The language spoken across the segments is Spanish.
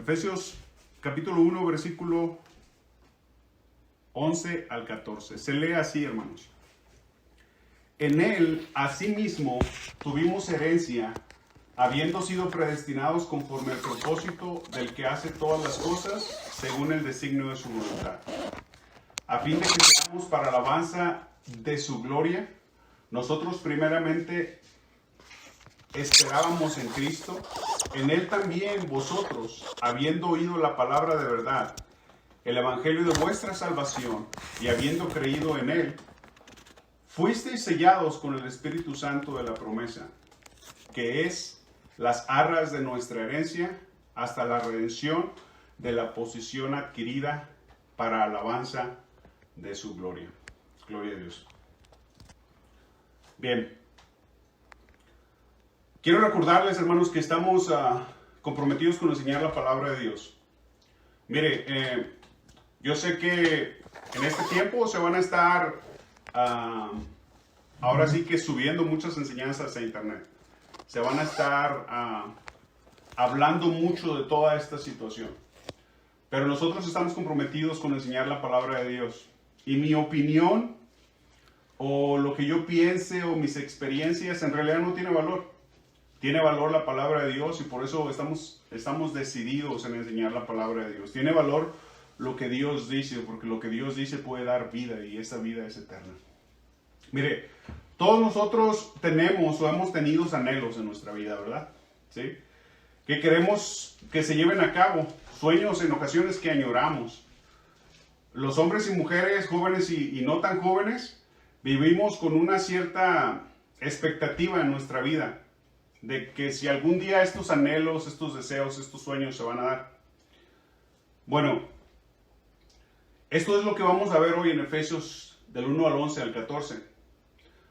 Efesios capítulo 1, versículo 11 al 14. Se lee así, hermanos. En él, asimismo, tuvimos herencia, habiendo sido predestinados conforme al propósito del que hace todas las cosas, según el designio de su voluntad, a fin de que seamos para alabanza de su gloria. Nosotros primeramente esperábamos en Cristo, en él también vosotros, habiendo oído la palabra de verdad, el evangelio de vuestra salvación, y habiendo creído en él, fuisteis sellados con el Espíritu Santo de la promesa, que es las arras de nuestra herencia, hasta la redención de la posesión adquirida para alabanza de su gloria. Gloria a Dios. Bien. Quiero recordarles, hermanos, que estamos comprometidos con enseñar la palabra de Dios. Mire, yo sé que en este tiempo se van a estar, ahora sí que subiendo muchas enseñanzas a internet. Se van a estar hablando mucho de toda esta situación. Pero nosotros estamos comprometidos con enseñar la palabra de Dios. Y mi opinión, o lo que yo piense, o mis experiencias, en realidad no tiene valor. Tiene valor la palabra de Dios y por eso estamos decididos en enseñar la palabra de Dios. Tiene valor lo que Dios dice, porque lo que Dios dice puede dar vida y esa vida es eterna. Mire, todos nosotros tenemos o hemos tenido anhelos en nuestra vida, ¿verdad? ¿Sí? Que queremos que se lleven a cabo, sueños en ocasiones que añoramos. Los hombres y mujeres, jóvenes y no tan jóvenes, vivimos con una cierta expectativa en nuestra vida de que si algún día estos anhelos, estos deseos, estos sueños se van a dar. Bueno, esto es lo que vamos a ver hoy en Efesios del 1 al 11 al 14.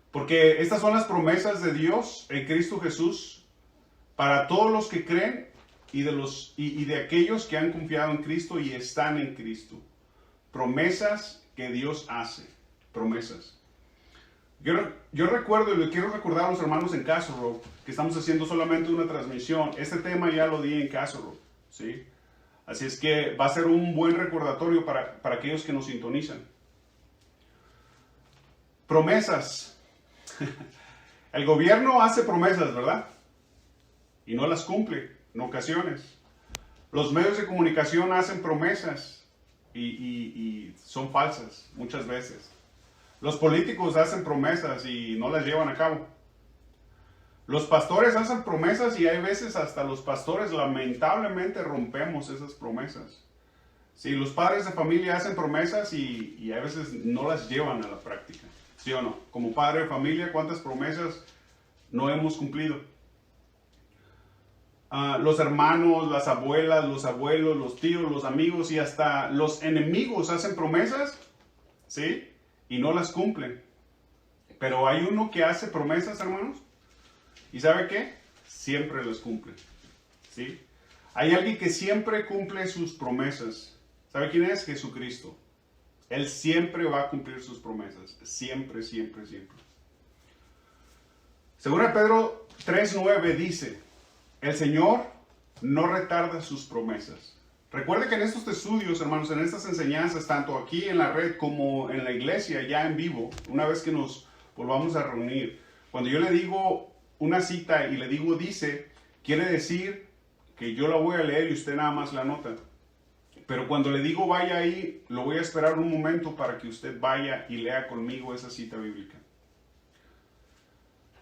Porque estas son las promesas de Dios en Cristo Jesús para todos los que creen y de aquellos que han confiado en Cristo y están en Cristo. Promesas que Dios hace. Promesas. Yo recuerdo y le quiero recordar a los hermanos en Castle Rock que estamos haciendo solamente una transmisión. Este tema ya lo di en Castle Rock, ¿sí? Así es que va a ser un buen recordatorio para aquellos que nos sintonizan. Promesas. El gobierno hace promesas, ¿verdad? Y no las cumple en ocasiones. Los medios de comunicación hacen promesas y son falsas muchas veces. Los políticos hacen promesas y no las llevan a cabo. Los pastores hacen promesas y hay veces hasta los pastores lamentablemente rompemos esas promesas. Sí, los padres de familia hacen promesas y a veces no las llevan a la práctica. ¿Sí o no? Como padre de familia, ¿cuántas promesas no hemos cumplido? Los hermanos, las abuelas, los abuelos, los tíos, los amigos y hasta los enemigos hacen promesas, ¿sí? Y no las cumplen. Pero hay uno que hace promesas, hermanos. ¿Y sabe qué? Siempre las cumple. ¿Sí? Hay alguien que siempre cumple sus promesas. ¿Sabe quién es? Jesucristo. Él siempre va a cumplir sus promesas. Siempre, siempre, siempre. Según Pedro 3:9 dice, el Señor no retarda sus promesas. Recuerde que en estos estudios, hermanos, en estas enseñanzas, tanto aquí en la red como en la iglesia, ya en vivo, una vez que nos volvamos a reunir, cuando yo le digo una cita y le digo dice, quiere decir que yo la voy a leer y usted nada más la anota. Pero cuando le digo vaya ahí, lo voy a esperar un momento para que usted vaya y lea conmigo esa cita bíblica.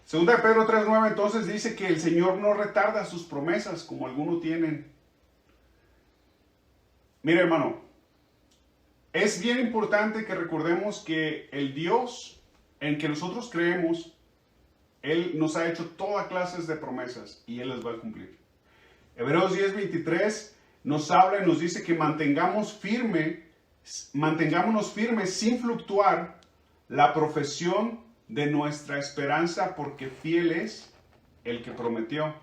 Segunda de Pedro 3:9 entonces dice que el Señor no retarda sus promesas como algunos tienen. Mire, hermano, es bien importante que recordemos que el Dios en que nosotros creemos, Él nos ha hecho todas clases de promesas y Él las va a cumplir. Hebreos 10:23 nos habla y nos dice que mantengámonos firmes sin fluctuar la profesión de nuestra esperanza, porque fiel es el que prometió.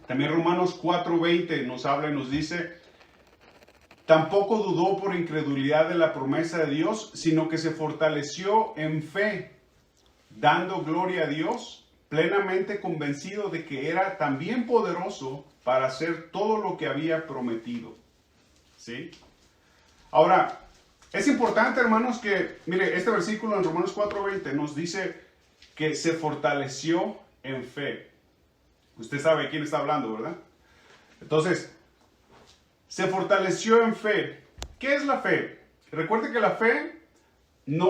También Romanos 4:20 nos habla y nos dice, tampoco dudó por incredulidad de la promesa de Dios, sino que se fortaleció en fe, dando gloria a Dios, plenamente convencido de que era también poderoso para hacer todo lo que había prometido. ¿Sí? Ahora, es importante, hermanos, que, mire, este versículo en Romanos 4:20 nos dice que se fortaleció en fe. Usted sabe de quién está hablando, ¿verdad? Entonces, se fortaleció en fe. ¿Qué es la fe? Recuerde que la fe la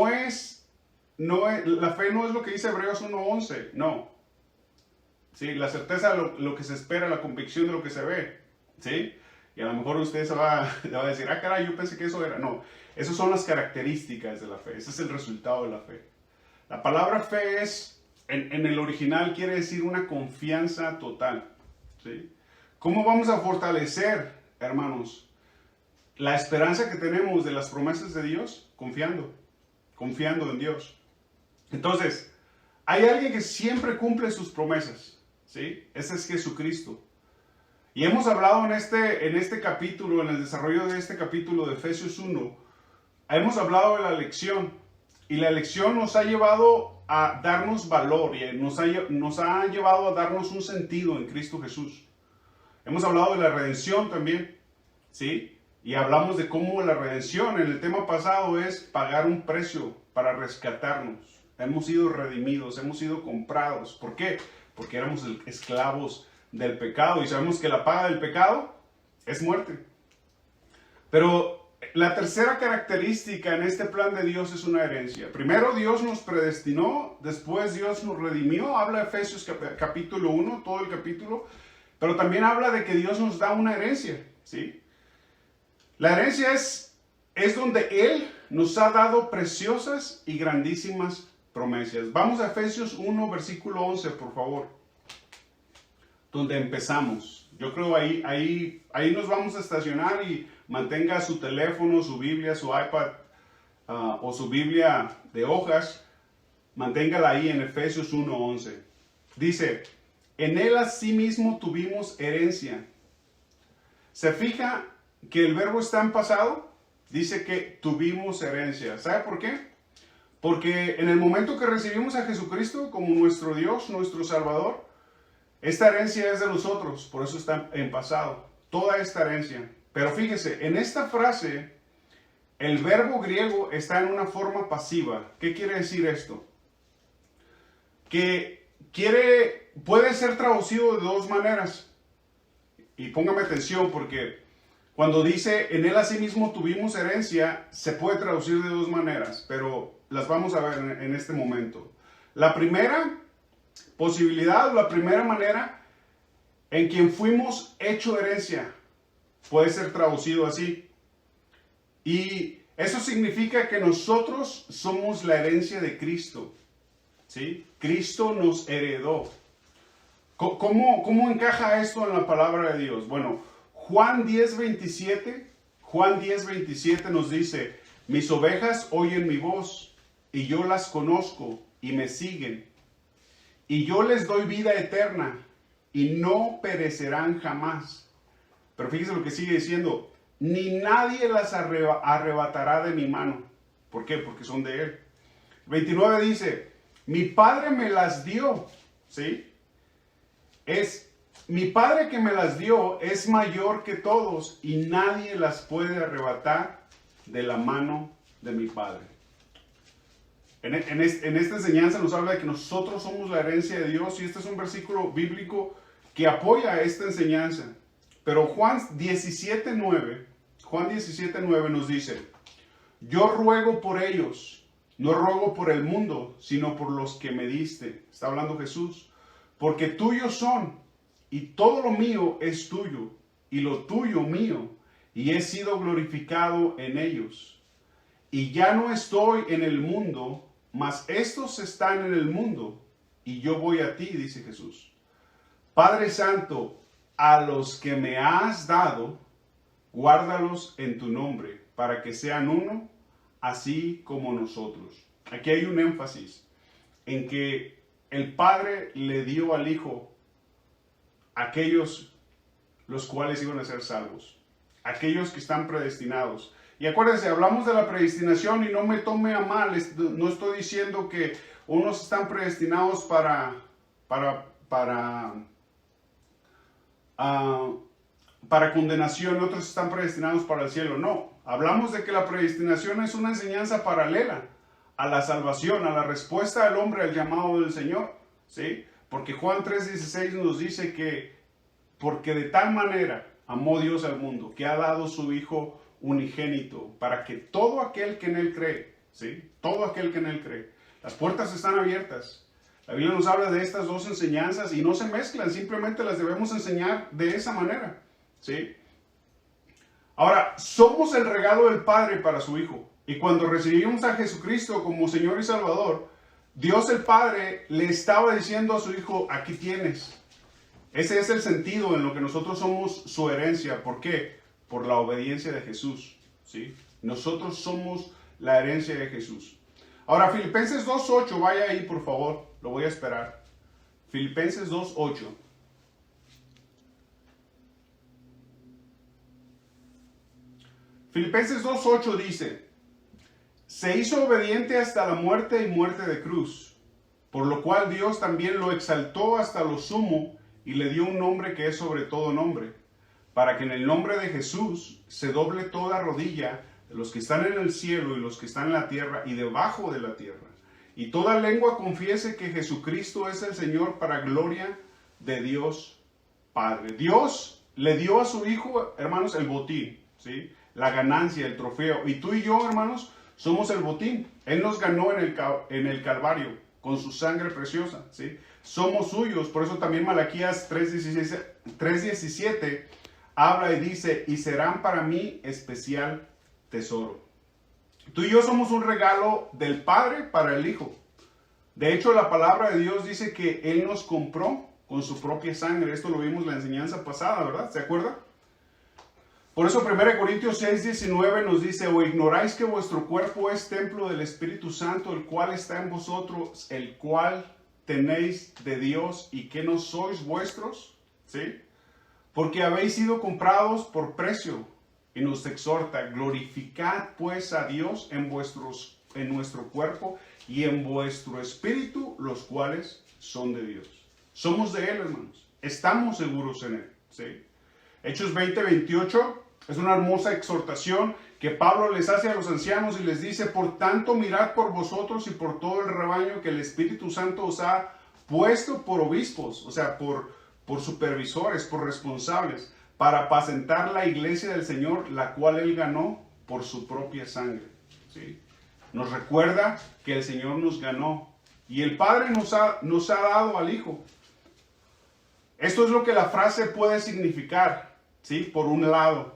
fe no es lo que dice Hebreos 1:11, no. ¿Sí? La certeza de lo que se espera, la convicción de lo que se ve. ¿Sí? Y a lo mejor usted le va a decir, ah, caray, yo pensé que eso era. No, esas son las características de la fe. Ese es el resultado de la fe. La palabra fe es, en el original, quiere decir una confianza total. ¿Sí? ¿Cómo vamos a fortalecer, hermanos, la esperanza que tenemos de las promesas de Dios? Confiando en Dios. Entonces, hay alguien que siempre cumple sus promesas, ¿sí? Ese es Jesucristo. Y hemos hablado en este capítulo, en el desarrollo de este capítulo de Efesios 1, hemos hablado de la elección. Y la elección nos ha llevado a darnos valor y nos ha llevado a darnos un sentido en Cristo Jesús. Hemos hablado de la redención también, ¿sí? Y hablamos de cómo la redención en el tema pasado es pagar un precio para rescatarnos. Hemos sido redimidos, hemos sido comprados. ¿Por qué? Porque éramos esclavos del pecado y sabemos que la paga del pecado es muerte. Pero la tercera característica en este plan de Dios es una herencia. Primero Dios nos predestinó, después Dios nos redimió. Habla Efesios capítulo 1, todo el capítulo. Pero también habla de que Dios nos da una herencia, ¿sí? La herencia es donde Él nos ha dado preciosas y grandísimas promesas. Vamos a Efesios 1, versículo 11, por favor. Donde empezamos. Yo creo ahí nos vamos a estacionar y mantenga su teléfono, su Biblia, su iPad o su Biblia de hojas. Manténgala ahí en Efesios 1, 11. Dice, en Él asimismo tuvimos herencia. ¿Se fija que el verbo está en pasado? Dice que tuvimos herencia. ¿Sabe por qué? Porque en el momento que recibimos a Jesucristo como nuestro Dios, nuestro Salvador, esta herencia es de nosotros, por eso está en pasado. Toda esta herencia. Pero fíjese, en esta frase, el verbo griego está en una forma pasiva. ¿Qué quiere decir esto? Que puede ser traducido de dos maneras. Y póngame atención porque cuando dice, en Él asimismo tuvimos herencia, se puede traducir de dos maneras, pero las vamos a ver en este momento. La primera posibilidad, la primera manera en quien fuimos hecho herencia, puede ser traducido así. Y eso significa que nosotros somos la herencia de Cristo, ¿sí? Cristo nos heredó. ¿Cómo encaja esto en la palabra de Dios? Bueno, Juan 10:27 nos dice, mis ovejas oyen mi voz, y yo las conozco, y me siguen. Y yo les doy vida eterna, y no perecerán jamás. Pero fíjese lo que sigue diciendo, ni nadie las arrebatará de mi mano. ¿Por qué? Porque son de Él. 29 dice, mi Padre me las dio, ¿sí? Mi Padre que me las dio es mayor que todos y nadie las puede arrebatar de la mano de mi Padre. En esta enseñanza nos habla de que nosotros somos la herencia de Dios y este es un versículo bíblico que apoya esta enseñanza. Pero Juan 17:9 nos dice, yo ruego por ellos, no ruego por el mundo, sino por los que me diste. Está hablando Jesús. Porque tuyos son, y todo lo mío es tuyo, y lo tuyo mío, y he sido glorificado en ellos. Y ya no estoy en el mundo, mas estos están en el mundo, y yo voy a ti, dice Jesús. Padre Santo, a los que me has dado, guárdalos en tu nombre, para que sean uno, así como nosotros. Aquí hay un énfasis en que el Padre le dio al Hijo aquellos los cuales iban a ser salvos, aquellos que están predestinados. Y acuérdense, hablamos de la predestinación y no me tome a mal, no estoy diciendo que unos están predestinados para para condenación y otros están predestinados para el cielo. No, hablamos de que la predestinación es una enseñanza paralela a la salvación, a la respuesta del hombre al llamado del Señor, ¿sí? Porque Juan 3:16 nos dice que porque de tal manera amó Dios al mundo, que ha dado su Hijo unigénito, para que todo aquel que en Él cree, ¿sí? Todo aquel que en Él cree. Las puertas están abiertas. La Biblia nos habla de estas dos enseñanzas y no se mezclan, simplemente las debemos enseñar de esa manera, ¿sí? Ahora, somos el regalo del Padre para su Hijo. Y cuando recibimos a Jesucristo como Señor y Salvador, Dios el Padre le estaba diciendo a su Hijo, aquí tienes. Ese es el sentido en lo que nosotros somos su herencia. ¿Por qué? Por la obediencia de Jesús, ¿sí? Nosotros somos la herencia de Jesús. Ahora, Filipenses 2:8, vaya ahí por favor, lo voy a esperar. Filipenses 2:8. Filipenses 2:8 dice, se hizo obediente hasta la muerte y muerte de cruz, por lo cual Dios también lo exaltó hasta lo sumo y le dio un nombre que es sobre todo nombre, para que en el nombre de Jesús se doble toda rodilla de los que están en el cielo y los que están en la tierra y debajo de la tierra, y toda lengua confiese que Jesucristo es el Señor para gloria de Dios Padre. Dios le dio a su Hijo, hermanos, el botín, ¿sí? La ganancia, el trofeo. Y tú y yo, hermanos, somos el botín. Él nos ganó en el Calvario con su sangre preciosa, ¿sí? Somos suyos. Por eso también Malaquías 3:17 habla y dice, y serán para mí especial tesoro. Tú y yo somos un regalo del Padre para el Hijo. De hecho, la palabra de Dios dice que Él nos compró con su propia sangre. Esto lo vimos en la enseñanza pasada, ¿verdad? ¿Se acuerda? Por eso 1 Corintios 6:19 nos dice, o ignoráis que vuestro cuerpo es templo del Espíritu Santo, el cual está en vosotros, el cual tenéis de Dios y que no sois vuestros, ¿sí? Porque habéis sido comprados por precio. Y nos exhorta, glorificad pues a Dios en nuestro cuerpo y en vuestro espíritu, los cuales son de Dios. Somos de Él, hermanos. Estamos seguros en Él, ¿sí? Hechos 20:28 es una hermosa exhortación que Pablo les hace a los ancianos y les dice, por tanto mirad por vosotros y por todo el rebaño que el Espíritu Santo os ha puesto por obispos, o sea, por supervisores, por responsables, para apacentar la iglesia del Señor, la cual Él ganó por su propia sangre, ¿sí? Nos recuerda que el Señor nos ganó y el Padre nos ha dado al Hijo. Esto es lo que la frase puede significar, ¿sí? Por un lado,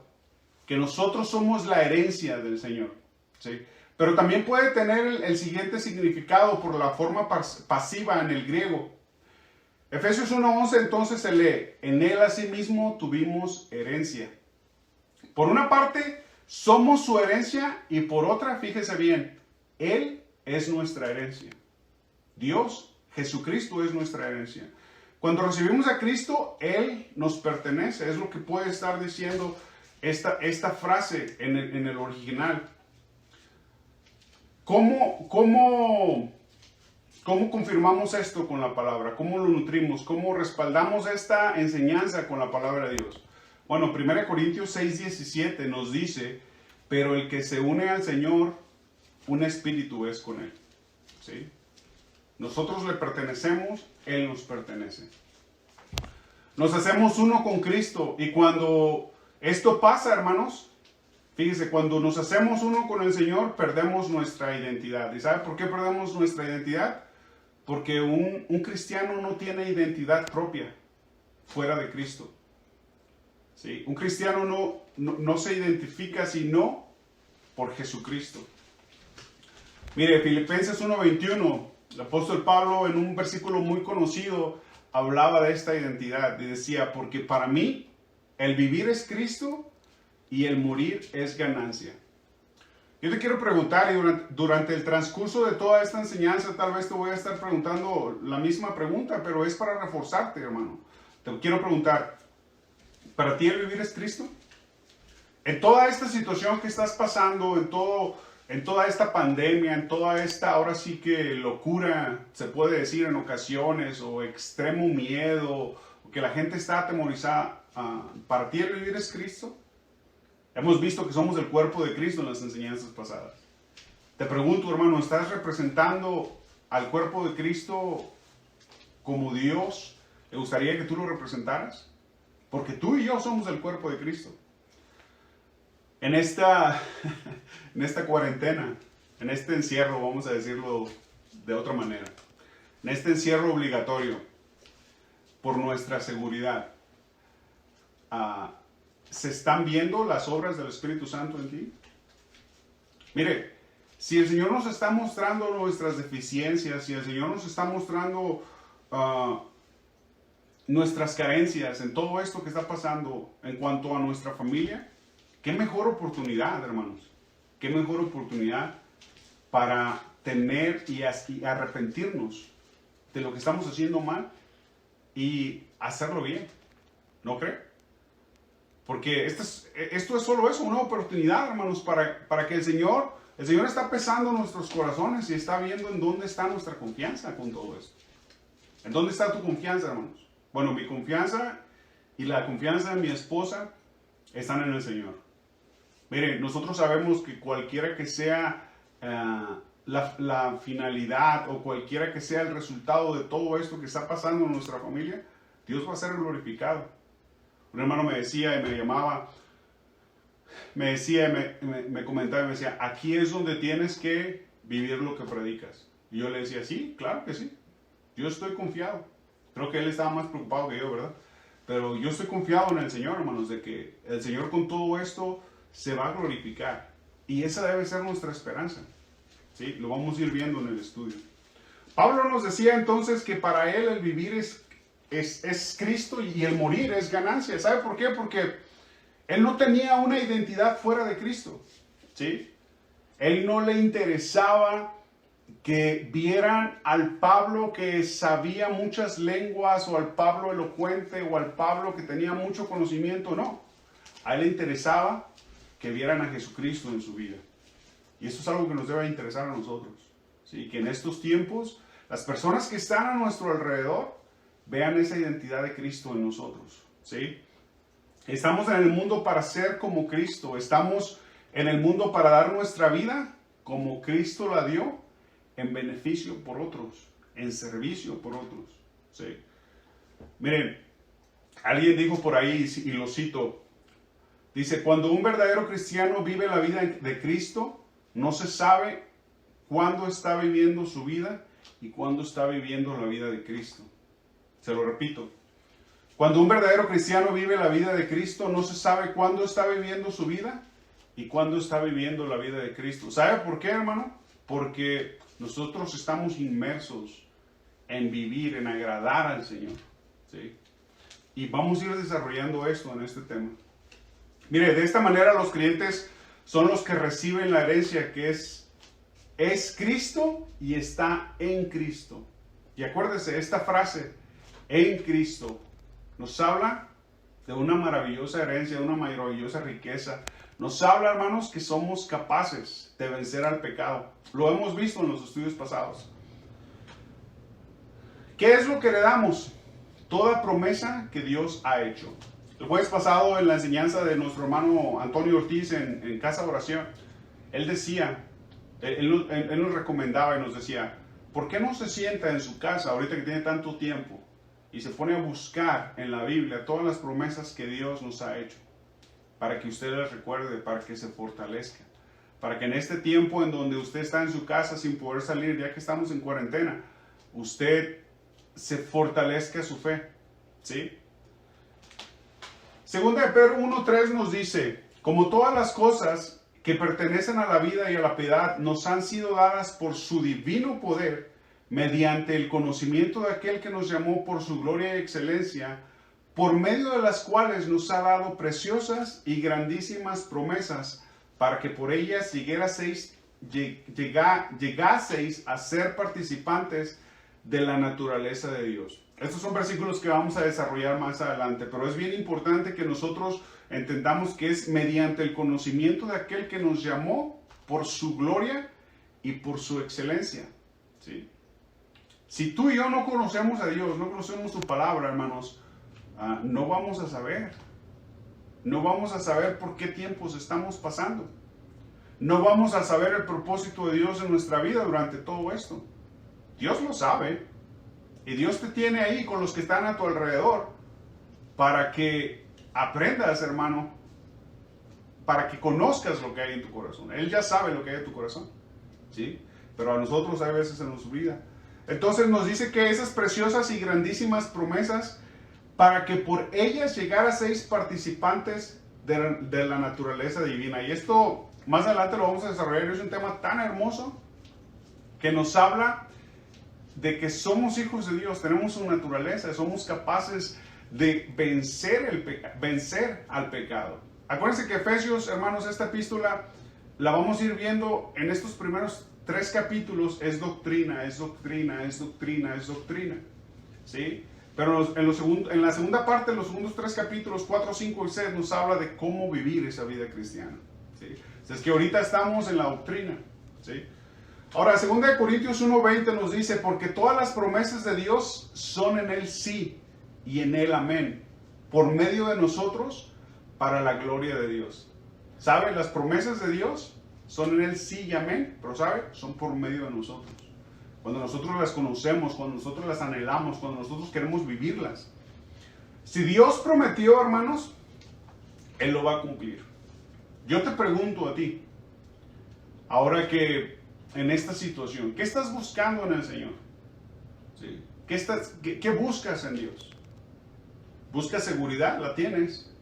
que nosotros somos la herencia del Señor, ¿sí? Pero también puede tener el siguiente significado por la forma pasiva en el griego. Efesios 1:11 entonces se lee, en Él asimismo tuvimos herencia. Por una parte, somos su herencia y por otra, fíjese bien, Él es nuestra herencia. Dios, Jesucristo es nuestra herencia. Cuando recibimos a Cristo, Él nos pertenece. Es lo que puede estar diciendo esta frase en el original. ¿Cómo confirmamos esto con la palabra? ¿Cómo lo nutrimos? ¿Cómo respaldamos esta enseñanza con la palabra de Dios? Bueno, 1 Corintios 6:17 nos dice, pero el que se une al Señor, un espíritu es con Él, ¿sí? Nosotros le pertenecemos, Él nos pertenece. Nos hacemos uno con Cristo y cuando esto pasa, hermanos, fíjese, cuando nos hacemos uno con el Señor, perdemos nuestra identidad. ¿Y sabe por qué perdemos nuestra identidad? Porque un cristiano no tiene identidad propia fuera de Cristo, ¿sí? Un cristiano no se identifica sino por Jesucristo. Mire, Filipenses 1:21, el apóstol Pablo en un versículo muy conocido hablaba de esta identidad y decía, porque para mí el vivir es Cristo y el morir es ganancia. Yo te quiero preguntar, y durante el transcurso de toda esta enseñanza tal vez te voy a estar preguntando la misma pregunta, pero es para reforzarte, hermano. Te quiero preguntar, ¿para ti el vivir es Cristo? En toda esta situación que estás pasando, en todo en toda esta pandemia, en toda esta, ahora sí que locura, se puede decir en ocasiones, o extremo miedo, o que la gente está atemorizada, ¿para ti el vivir es Cristo? Hemos visto que somos el cuerpo de Cristo en las enseñanzas pasadas. Te pregunto, hermano, ¿estás representando al cuerpo de Cristo como Dios le gustaría que tú lo representaras? Porque tú y yo somos el cuerpo de Cristo. En esta cuarentena, en este encierro, vamos a decirlo de otra manera, en este encierro obligatorio, por nuestra seguridad, ¿se están viendo las obras del Espíritu Santo en ti? Mire, si el Señor nos está mostrando nuestras deficiencias, si el Señor nos está mostrando nuestras carencias en todo esto que está pasando en cuanto a nuestra familia, qué mejor oportunidad, hermanos, qué mejor oportunidad para tener y arrepentirnos de lo que estamos haciendo mal y hacerlo bien, ¿no cree? Porque esto es solo eso, una oportunidad, hermanos, para que el Señor está pesando nuestros corazones y está viendo en dónde está nuestra confianza con todo esto. ¿En dónde está tu confianza, hermanos? Bueno, mi confianza y la confianza de mi esposa están en el Señor. Mire, nosotros sabemos que cualquiera que sea la finalidad o cualquiera que sea el resultado de todo esto que está pasando en nuestra familia, Dios va a ser glorificado. Un hermano me decía y me llamaba, me comentaba y me decía, aquí es donde tienes que vivir lo que predicas. Y yo le decía, sí, claro que sí. Yo estoy confiado. Creo que él estaba más preocupado que yo, ¿verdad? Pero yo estoy confiado en el Señor, hermanos, de que el Señor con todo esto se va a glorificar. Y esa debe ser nuestra esperanza. ¿Sí? Lo vamos a ir viendo en el estudio. Pablo nos decía entonces que para él el vivir es Cristo y el morir es ganancia. ¿Sabe por qué? Porque él no tenía una identidad fuera de Cristo. ¿Sí? Él no le interesaba que vieran al Pablo que sabía muchas lenguas, o al Pablo elocuente, o al Pablo que tenía mucho conocimiento. No. A él le interesaba que vieran a Jesucristo en su vida. Y eso es algo que nos debe interesar a nosotros. ¿Sí? Que en estos tiempos las personas que están a nuestro alrededor vean esa identidad de Cristo en nosotros. ¿Sí? Estamos en el mundo para ser como Cristo. Estamos en el mundo para dar nuestra vida como Cristo la dio, en beneficio por otros, en servicio por otros. ¿Sí? Miren, alguien dijo por ahí, y lo cito, dice, cuando un verdadero cristiano vive la vida de Cristo, no se sabe cuándo está viviendo su vida y cuándo está viviendo la vida de Cristo. Se lo repito. Cuando un verdadero cristiano vive la vida de Cristo, no se sabe cuándo está viviendo su vida y cuándo está viviendo la vida de Cristo. ¿Sabe por qué, hermano? Porque nosotros estamos inmersos en vivir, en agradar al Señor. ¿Sí? Y vamos a ir desarrollando esto en este tema. Mire, de esta manera los creyentes son los que reciben la herencia que es Cristo y está en Cristo. Y acuérdese, esta frase, en Cristo, nos habla de una maravillosa herencia, de una maravillosa riqueza. Nos habla, hermanos, que somos capaces de vencer al pecado. Lo hemos visto en los estudios pasados. ¿Qué es lo que le damos? Toda promesa que Dios ha hecho. El jueves pasado, en la enseñanza de nuestro hermano Antonio Ortiz en Casa de Oración, él decía, él nos recomendaba y nos decía, ¿por qué no se sienta en su casa ahorita que tiene tanto tiempo y se pone a buscar en la Biblia todas las promesas que Dios nos ha hecho? Para que usted las recuerde, para que se fortalezca. Para que en este tiempo en donde usted está en su casa sin poder salir, ya que estamos en cuarentena, usted se fortalezca su fe. ¿Sí? Segunda de Pedro 1:3 nos dice, como todas las cosas que pertenecen a la vida y a la piedad nos han sido dadas por su divino poder, mediante el conocimiento de aquel que nos llamó por su gloria y excelencia, por medio de las cuales nos ha dado preciosas y grandísimas promesas, para que por ellas llegaseis a ser participantes de la naturaleza de Dios. Estos son versículos que vamos a desarrollar más adelante, pero es bien importante que nosotros entendamos que es mediante el conocimiento de aquel que nos llamó por su gloria y por su excelencia. ¿Sí? Si tú y yo no conocemos a Dios, no conocemos su palabra, hermanos, no vamos a saber. No vamos a saber por qué tiempos estamos pasando. No vamos a saber el propósito de Dios en nuestra vida durante todo esto. Dios lo sabe. Y Dios te tiene ahí con los que están a tu alrededor para que aprendas, hermano, para que conozcas lo que hay en tu corazón. Él ya sabe lo que hay en tu corazón, ¿sí? Pero a nosotros hay veces se nos olvida. Entonces nos dice que esas preciosas y grandísimas promesas, para que por ellas llegaseis participantes de la naturaleza divina. Y esto más adelante lo vamos a desarrollar. Es un tema tan hermoso que nos habla de que somos hijos de Dios, tenemos su naturaleza, somos capaces de vencer al pecado. Acuérdense que Efesios, hermanos, esta epístola la vamos a ir viendo en estos primeros 3 capítulos. Es doctrina, es doctrina, es doctrina, es doctrina, ¿sí? Pero en la segunda parte, en los segundos 3 capítulos, 4, 5 y 6, nos habla de cómo vivir esa vida cristiana, ¿sí? Es que ahorita estamos en la doctrina, ¿sí? Ahora, 2 Corintios 1:20 nos dice, porque todas las promesas de Dios son en Él sí y en Él amén, por medio de nosotros, para la gloria de Dios. ¿Sabe? Las promesas de Dios son en Él sí y amén, pero ¿sabe? Son por medio de nosotros. Cuando nosotros las conocemos, cuando nosotros las anhelamos, cuando nosotros queremos vivirlas. Si Dios prometió, hermanos, Él lo va a cumplir. Yo te pregunto a ti, ahora que en esta situación, ¿qué estás buscando en el Señor? ¿Sí? ¿Qué buscas en Dios? ¿Buscas seguridad? La tienes.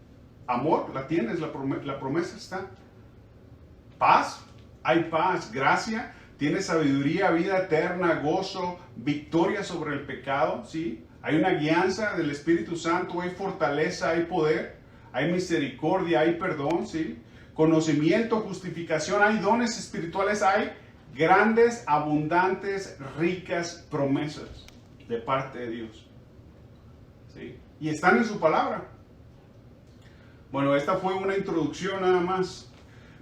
Amor, la tienes, la promesa está. Paz, hay paz. Gracia, tienes sabiduría, vida eterna, gozo, victoria sobre el pecado, ¿sí? Hay una guianza del Espíritu Santo, hay fortaleza, hay poder, hay misericordia, hay perdón, ¿sí? Conocimiento, justificación, hay dones espirituales, hay grandes, abundantes, ricas promesas de parte de Dios, ¿sí? Y están en su palabra. Bueno, esta fue una introducción nada más.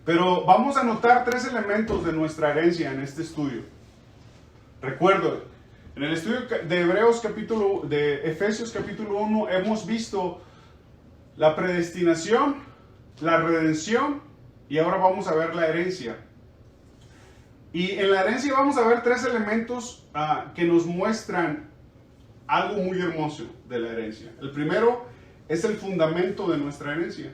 Pero vamos a notar 3 elementos de nuestra herencia en este estudio. Recuerdo, en el estudio de Efesios capítulo 1 hemos visto la predestinación, la redención y ahora vamos a ver la herencia. Y en la herencia vamos a ver 3 elementos que nos muestran algo muy hermoso de la herencia. El primero es el fundamento de nuestra herencia.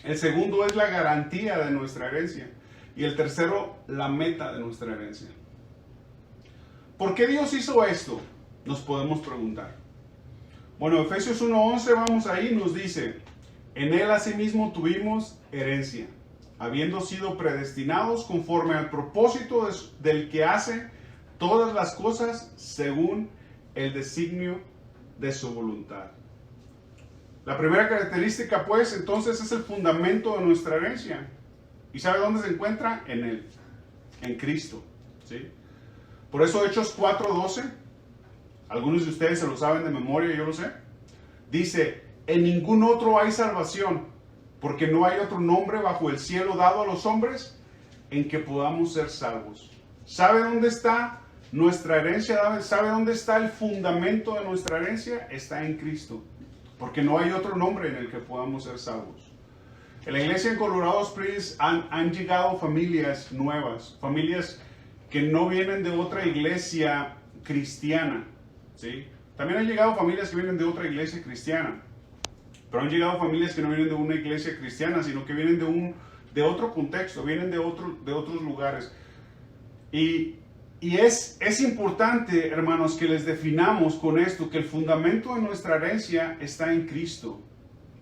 El segundo es la garantía de nuestra herencia. Y el tercero, la meta de nuestra herencia. ¿Por qué Dios hizo esto? Nos podemos preguntar. Bueno, Efesios 1:11, vamos ahí, nos dice, en Él asimismo tuvimos herencia, habiendo sido predestinados conforme al propósito del que hace todas las cosas según el designio de su voluntad. La primera característica, pues, entonces es el fundamento de nuestra herencia. ¿Y sabe dónde se encuentra? En Él, en Cristo, ¿sí? Por eso Hechos 4:12, algunos de ustedes se lo saben de memoria, yo lo sé, dice, en ningún otro hay salvación, porque no hay otro nombre bajo el cielo dado a los hombres en que podamos ser salvos. ¿Sabe dónde está nuestra herencia? ¿Sabe dónde está el fundamento de nuestra herencia? Está en Cristo. Porque no hay otro nombre en el que podamos ser salvos. En la iglesia en Colorado Springs han llegado familias nuevas, familias que no vienen de otra iglesia cristiana, ¿sí? También han llegado familias que vienen de otra iglesia cristiana, pero han llegado familias que no vienen de una iglesia cristiana, sino que vienen de otro contexto, vienen de otros lugares. Y es importante, hermanos, que les definamos con esto, que el fundamento de nuestra herencia está en Cristo,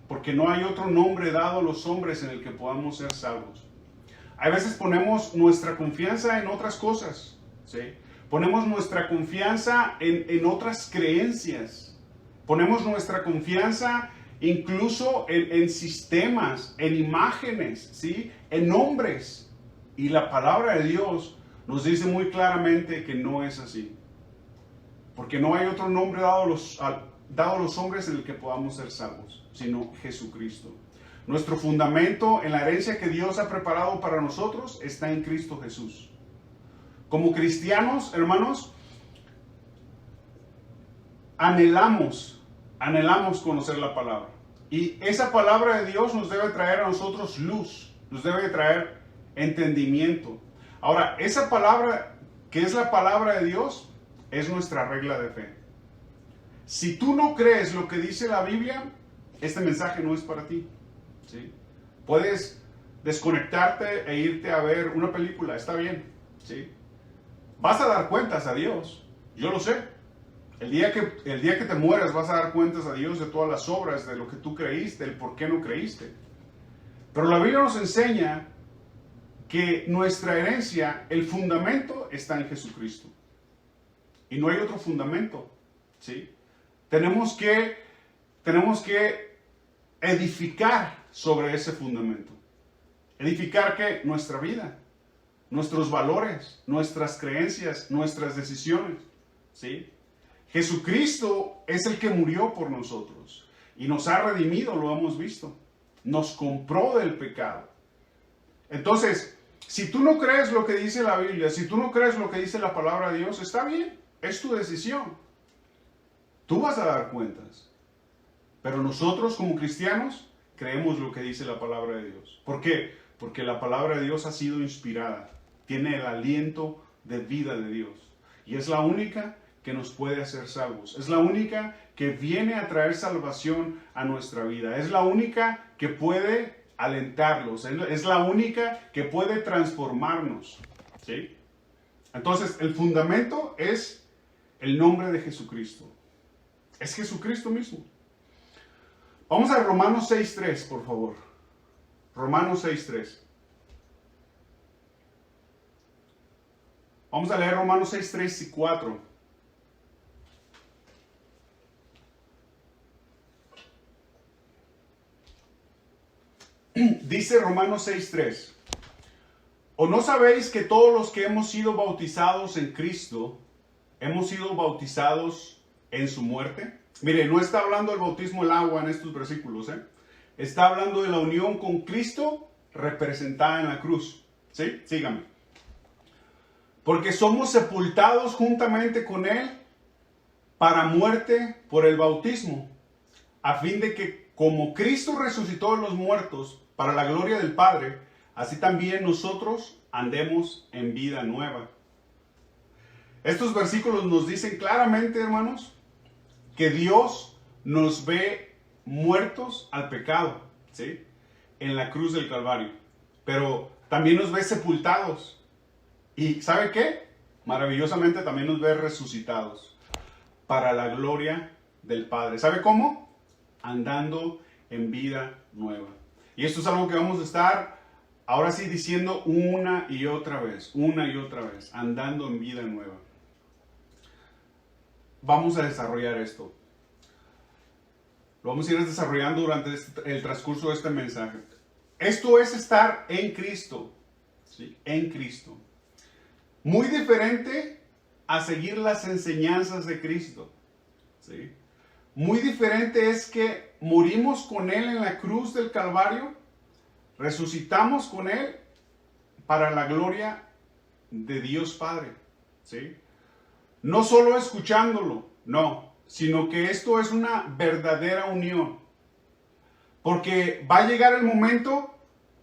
porque no hay otro nombre dado a los hombres en el que podamos ser salvos. A veces ponemos nuestra confianza en otras cosas, ¿sí? Ponemos nuestra confianza en otras creencias, ponemos nuestra confianza incluso en sistemas, en imágenes, ¿sí? En nombres, y la palabra de Dios nos dice muy claramente que no es así. Porque no hay otro nombre dado a los hombres en el que podamos ser salvos, sino Jesucristo. Nuestro fundamento en la herencia que Dios ha preparado para nosotros está en Cristo Jesús. Como cristianos, hermanos, anhelamos conocer la palabra. Y esa palabra de Dios nos debe traer a nosotros luz, nos debe traer entendimiento. Ahora, esa palabra, que es la palabra de Dios, es nuestra regla de fe. Si tú no crees lo que dice la Biblia, este mensaje no es para ti. ¿Sí? Puedes desconectarte e irte a ver una película, está bien. ¿Sí? Vas a dar cuentas a Dios, yo lo sé. El día que te mueras vas a dar cuentas a Dios de todas las obras, de lo que tú creíste, el por qué no creíste. Pero la Biblia nos enseña que nuestra herencia, el fundamento está en Jesucristo. Y no hay otro fundamento. ¿Sí? Tenemos que edificar sobre ese fundamento. Edificar ¿qué? Nuestra vida, nuestros valores, nuestras creencias, nuestras decisiones. ¿Sí? Jesucristo es el que murió por nosotros y nos ha redimido, lo hemos visto. Nos compró del pecado. Entonces, si tú no crees lo que dice la Biblia, si tú no crees lo que dice la palabra de Dios, está bien, es tu decisión. Tú vas a dar cuentas. Pero nosotros como cristianos creemos lo que dice la palabra de Dios. ¿Por qué? Porque la palabra de Dios ha sido inspirada. Tiene el aliento de vida de Dios. Y es la única que nos puede hacer salvos. Es la única que viene a traer salvación a nuestra vida. Es la única que puede alentarlos. Es la única que puede transformarnos. ¿Sí? Entonces, el fundamento es el nombre de Jesucristo. Es Jesucristo mismo. Vamos a Romanos 6.3, por favor. Romanos 6.3. Vamos a leer Romanos 6.3 y 4. Dice Romanos 6.3. ¿O no sabéis que todos los que hemos sido bautizados en Cristo, hemos sido bautizados en su muerte? Mire, no está hablando del bautismo del agua en estos versículos, Está hablando de la unión con Cristo representada en la cruz. ¿Sí? Síganme. Porque somos sepultados juntamente con Él para muerte por el bautismo, a fin de que como Cristo resucitó de los muertos para la gloria del Padre, así también nosotros andemos en vida nueva. Estos versículos nos dicen claramente, hermanos, que Dios nos ve muertos al pecado, ¿sí? En la cruz del Calvario. Pero también nos ve sepultados. ¿Y sabe qué? Maravillosamente también nos ve resucitados para la gloria del Padre. ¿Sabe cómo? Andando en vida nueva. Y esto es algo que vamos a estar ahora sí diciendo una y otra vez, andando en vida nueva. Vamos a desarrollar esto. Lo vamos a ir desarrollando durante el transcurso de este mensaje. Esto es estar en Cristo. ¿Sí? En Cristo. Muy diferente a seguir las enseñanzas de Cristo. ¿Sí? Muy diferente es que morimos con Él en la cruz del Calvario, resucitamos con Él para la gloria de Dios Padre. ¿Sí? No solo escuchándolo, no, sino que esto es una verdadera unión. Porque va a llegar el momento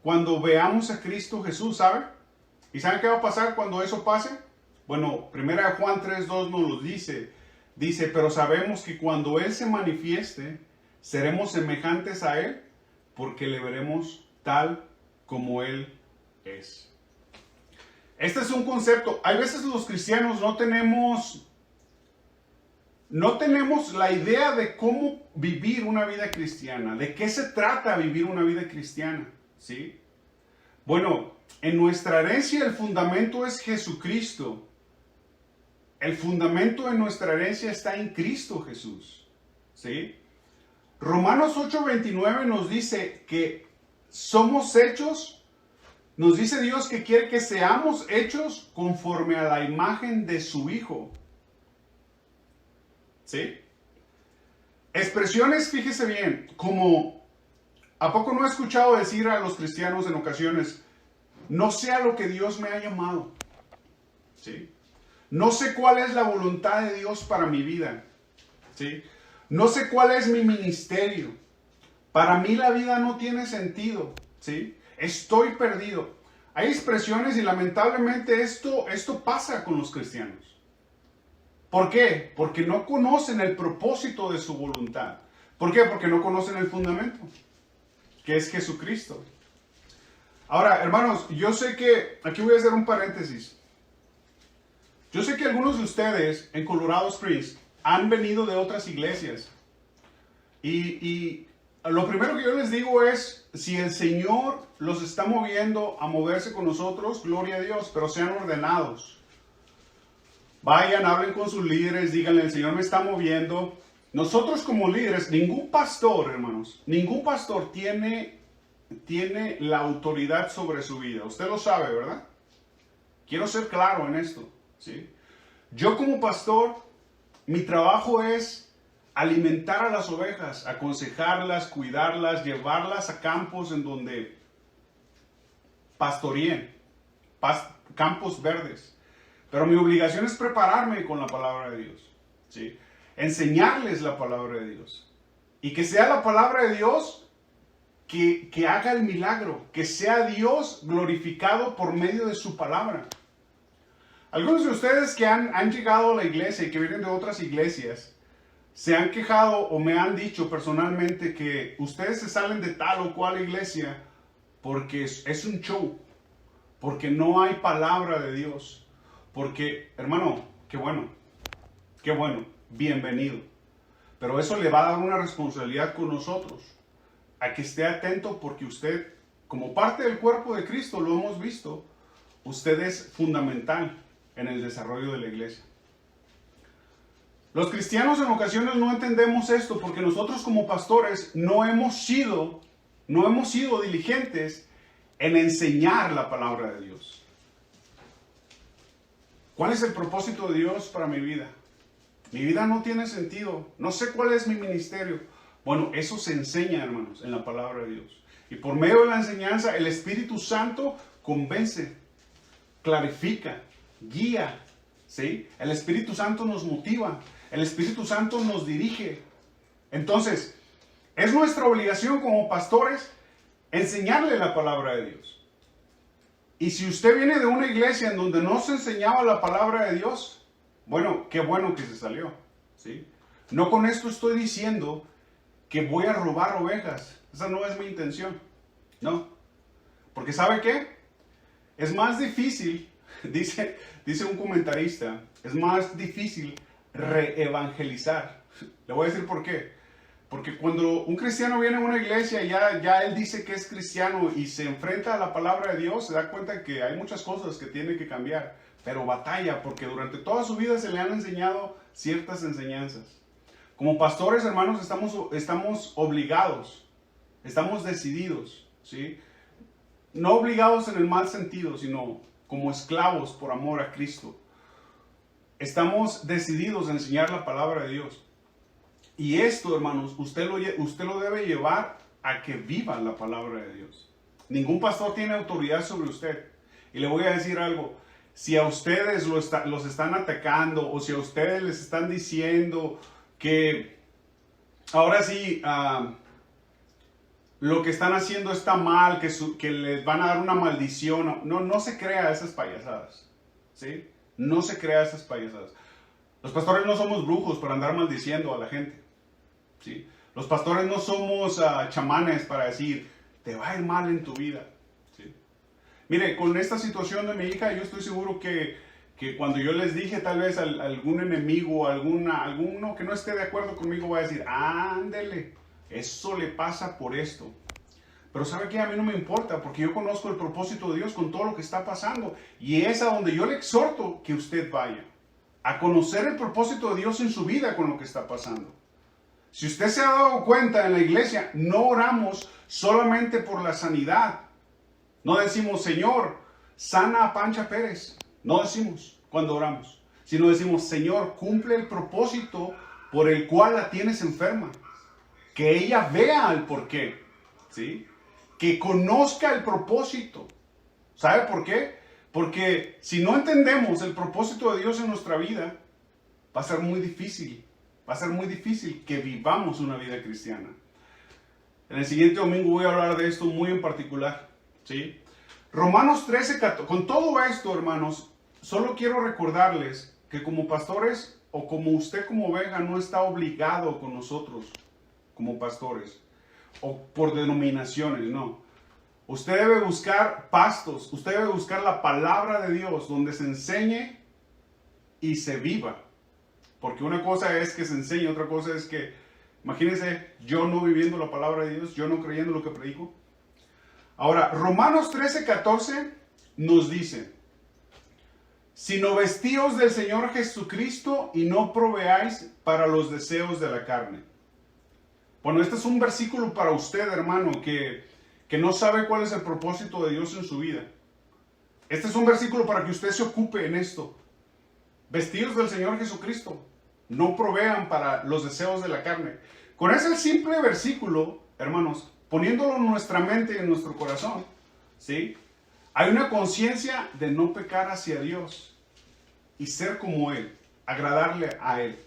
cuando veamos a Cristo Jesús, ¿sabe? ¿Y saben qué va a pasar cuando eso pase? Bueno, 1 Juan 3:2 nos lo dice. Dice, pero sabemos que cuando Él se manifieste, seremos semejantes a Él, porque le veremos tal como Él es. Este es un concepto. Hay veces los cristianos no tenemos la idea de cómo vivir una vida cristiana, de qué se trata vivir una vida cristiana, ¿sí? Bueno, en nuestra herencia el fundamento es Jesucristo. El fundamento de nuestra herencia está en Cristo Jesús, ¿sí? Romanos 8:29 nos dice que somos hechos, nos dice Dios que quiere que seamos hechos conforme a la imagen de su Hijo. ¿Sí? Expresiones, fíjese bien, como ¿A poco no he escuchado decir a los cristianos en ocasiones, no sé a lo que Dios me ha llamado? ¿Sí? No sé cuál es la voluntad de Dios para mi vida. ¿Sí? No sé cuál es mi ministerio. Para mí la vida no tiene sentido. ¿Sí? Estoy perdido. Hay expresiones y lamentablemente esto pasa con los cristianos. ¿Por qué? Porque no conocen el propósito de su voluntad. ¿Por qué? Porque no conocen el fundamento, que es Jesucristo. Ahora, hermanos, yo sé que, aquí voy a hacer un paréntesis. Yo sé que algunos de ustedes en Colorado Springs han venido de otras iglesias. Y lo primero que yo les digo es, si el Señor los está moviendo a moverse con nosotros, gloria a Dios, pero sean ordenados. Vayan, hablen con sus líderes, díganle, el Señor me está moviendo. Nosotros como líderes, ningún pastor, hermanos, ningún pastor tiene la autoridad sobre su vida. Usted lo sabe, ¿verdad? Quiero ser claro en esto, ¿sí? Yo como pastor, mi trabajo es alimentar a las ovejas, aconsejarlas, cuidarlas, llevarlas a campos en donde pastoreen, campos verdes. Pero mi obligación es prepararme con la palabra de Dios, ¿sí? Enseñarles la palabra de Dios. Y que sea la palabra de Dios que haga el milagro, que sea Dios glorificado por medio de su palabra. Algunos de ustedes que han llegado a la iglesia y que vienen de otras iglesias, se han quejado o me han dicho personalmente que ustedes se salen de tal o cual iglesia porque es un show, porque no hay palabra de Dios. Porque, hermano, qué bueno, bienvenido. Pero eso le va a dar una responsabilidad con nosotros, a que esté atento porque usted, como parte del cuerpo de Cristo, lo hemos visto, usted es fundamental en el desarrollo de la iglesia. Los cristianos en ocasiones no entendemos esto porque nosotros como pastores no hemos sido diligentes en enseñar la palabra de Dios. ¿Cuál es el propósito de Dios para mi vida? Mi vida no tiene sentido. No sé cuál es mi ministerio. Bueno, eso se enseña, hermanos, en la palabra de Dios. Y por medio de la enseñanza, el Espíritu Santo convence, clarifica, guía. ¿Sí? El Espíritu Santo nos motiva. El Espíritu Santo nos dirige. Entonces, es nuestra obligación como pastores enseñarle la palabra de Dios. Y si usted viene de una iglesia en donde no se enseñaba la palabra de Dios, bueno, qué bueno que se salió, ¿sí? No con esto estoy diciendo que voy a robar ovejas. Esa no es mi intención, no. Porque ¿sabe qué? Es más difícil, dice un comentarista, es más difícil reevangelizar. Le voy a decir por qué. Porque cuando un cristiano viene a una iglesia, ya él dice que es cristiano y se enfrenta a la palabra de Dios, se da cuenta que hay muchas cosas que tiene que cambiar, pero batalla porque durante toda su vida se le han enseñado ciertas enseñanzas. Como pastores, hermanos, estamos obligados, estamos decididos, ¿sí? No obligados en el mal sentido, sino como esclavos por amor a Cristo. Estamos decididos a enseñar la palabra de Dios. Y esto, hermanos, usted lo debe llevar a que viva la palabra de Dios. Ningún pastor tiene autoridad sobre usted. Y le voy a decir algo. Si a ustedes los están atacando o si a ustedes les están diciendo que ahora sí lo que están haciendo está mal, que les van a dar una maldición, no se crea esas payasadas. ¿Sí? No se crea esas payasadas. Los pastores no somos brujos para andar maldiciendo a la gente. ¿Sí? Los pastores no somos chamanes para decir, te va a ir mal en tu vida. ¿Sí? Mire, con esta situación de mi hija, yo estoy seguro que cuando yo les dije tal vez a algún enemigo, alguno que no esté de acuerdo conmigo va a decir, ándele, eso le pasa por esto. Pero ¿sabe qué? A mí no me importa porque yo conozco el propósito de Dios con todo lo que está pasando. Y es a donde yo le exhorto que usted vaya. A conocer el propósito de Dios en su vida con lo que está pasando. Si usted se ha dado cuenta en la iglesia, no oramos solamente por la sanidad. No decimos, Señor, sana a Pancha Pérez. No decimos cuando oramos. Sino decimos, Señor, cumple el propósito por el cual la tienes enferma. Que ella vea el porqué. ¿sí? Que conozca el propósito. ¿Sabe por qué? Porque si no entendemos el propósito de Dios en nuestra vida, va a ser muy difícil. Va a ser muy difícil que vivamos una vida cristiana. En el siguiente domingo voy a hablar de esto muy en particular, ¿sí? Romanos 13, 14. Con todo esto, hermanos, solo quiero recordarles que como pastores o como usted como oveja no está obligado con nosotros como pastores o por denominaciones, no. Usted debe buscar pastos, usted debe buscar la palabra de Dios donde se enseñe y se viva. Porque una cosa es que se enseñe, otra cosa es que, imagínense, yo no viviendo la palabra de Dios, yo no creyendo lo que predico. Ahora, Romanos 13, 14 nos dice, sino vestíos del Señor Jesucristo y no proveáis para los deseos de la carne. Bueno, este es un versículo para usted, hermano, que no sabe cuál es el propósito de Dios en su vida. Este es un versículo para que usted se ocupe en esto. Vestidos del Señor Jesucristo, no provean para los deseos de la carne. Con ese simple versículo, hermanos, poniéndolo en nuestra mente y en nuestro corazón, ¿sí? Hay una conciencia de no pecar hacia Dios y ser como Él, agradarle a Él.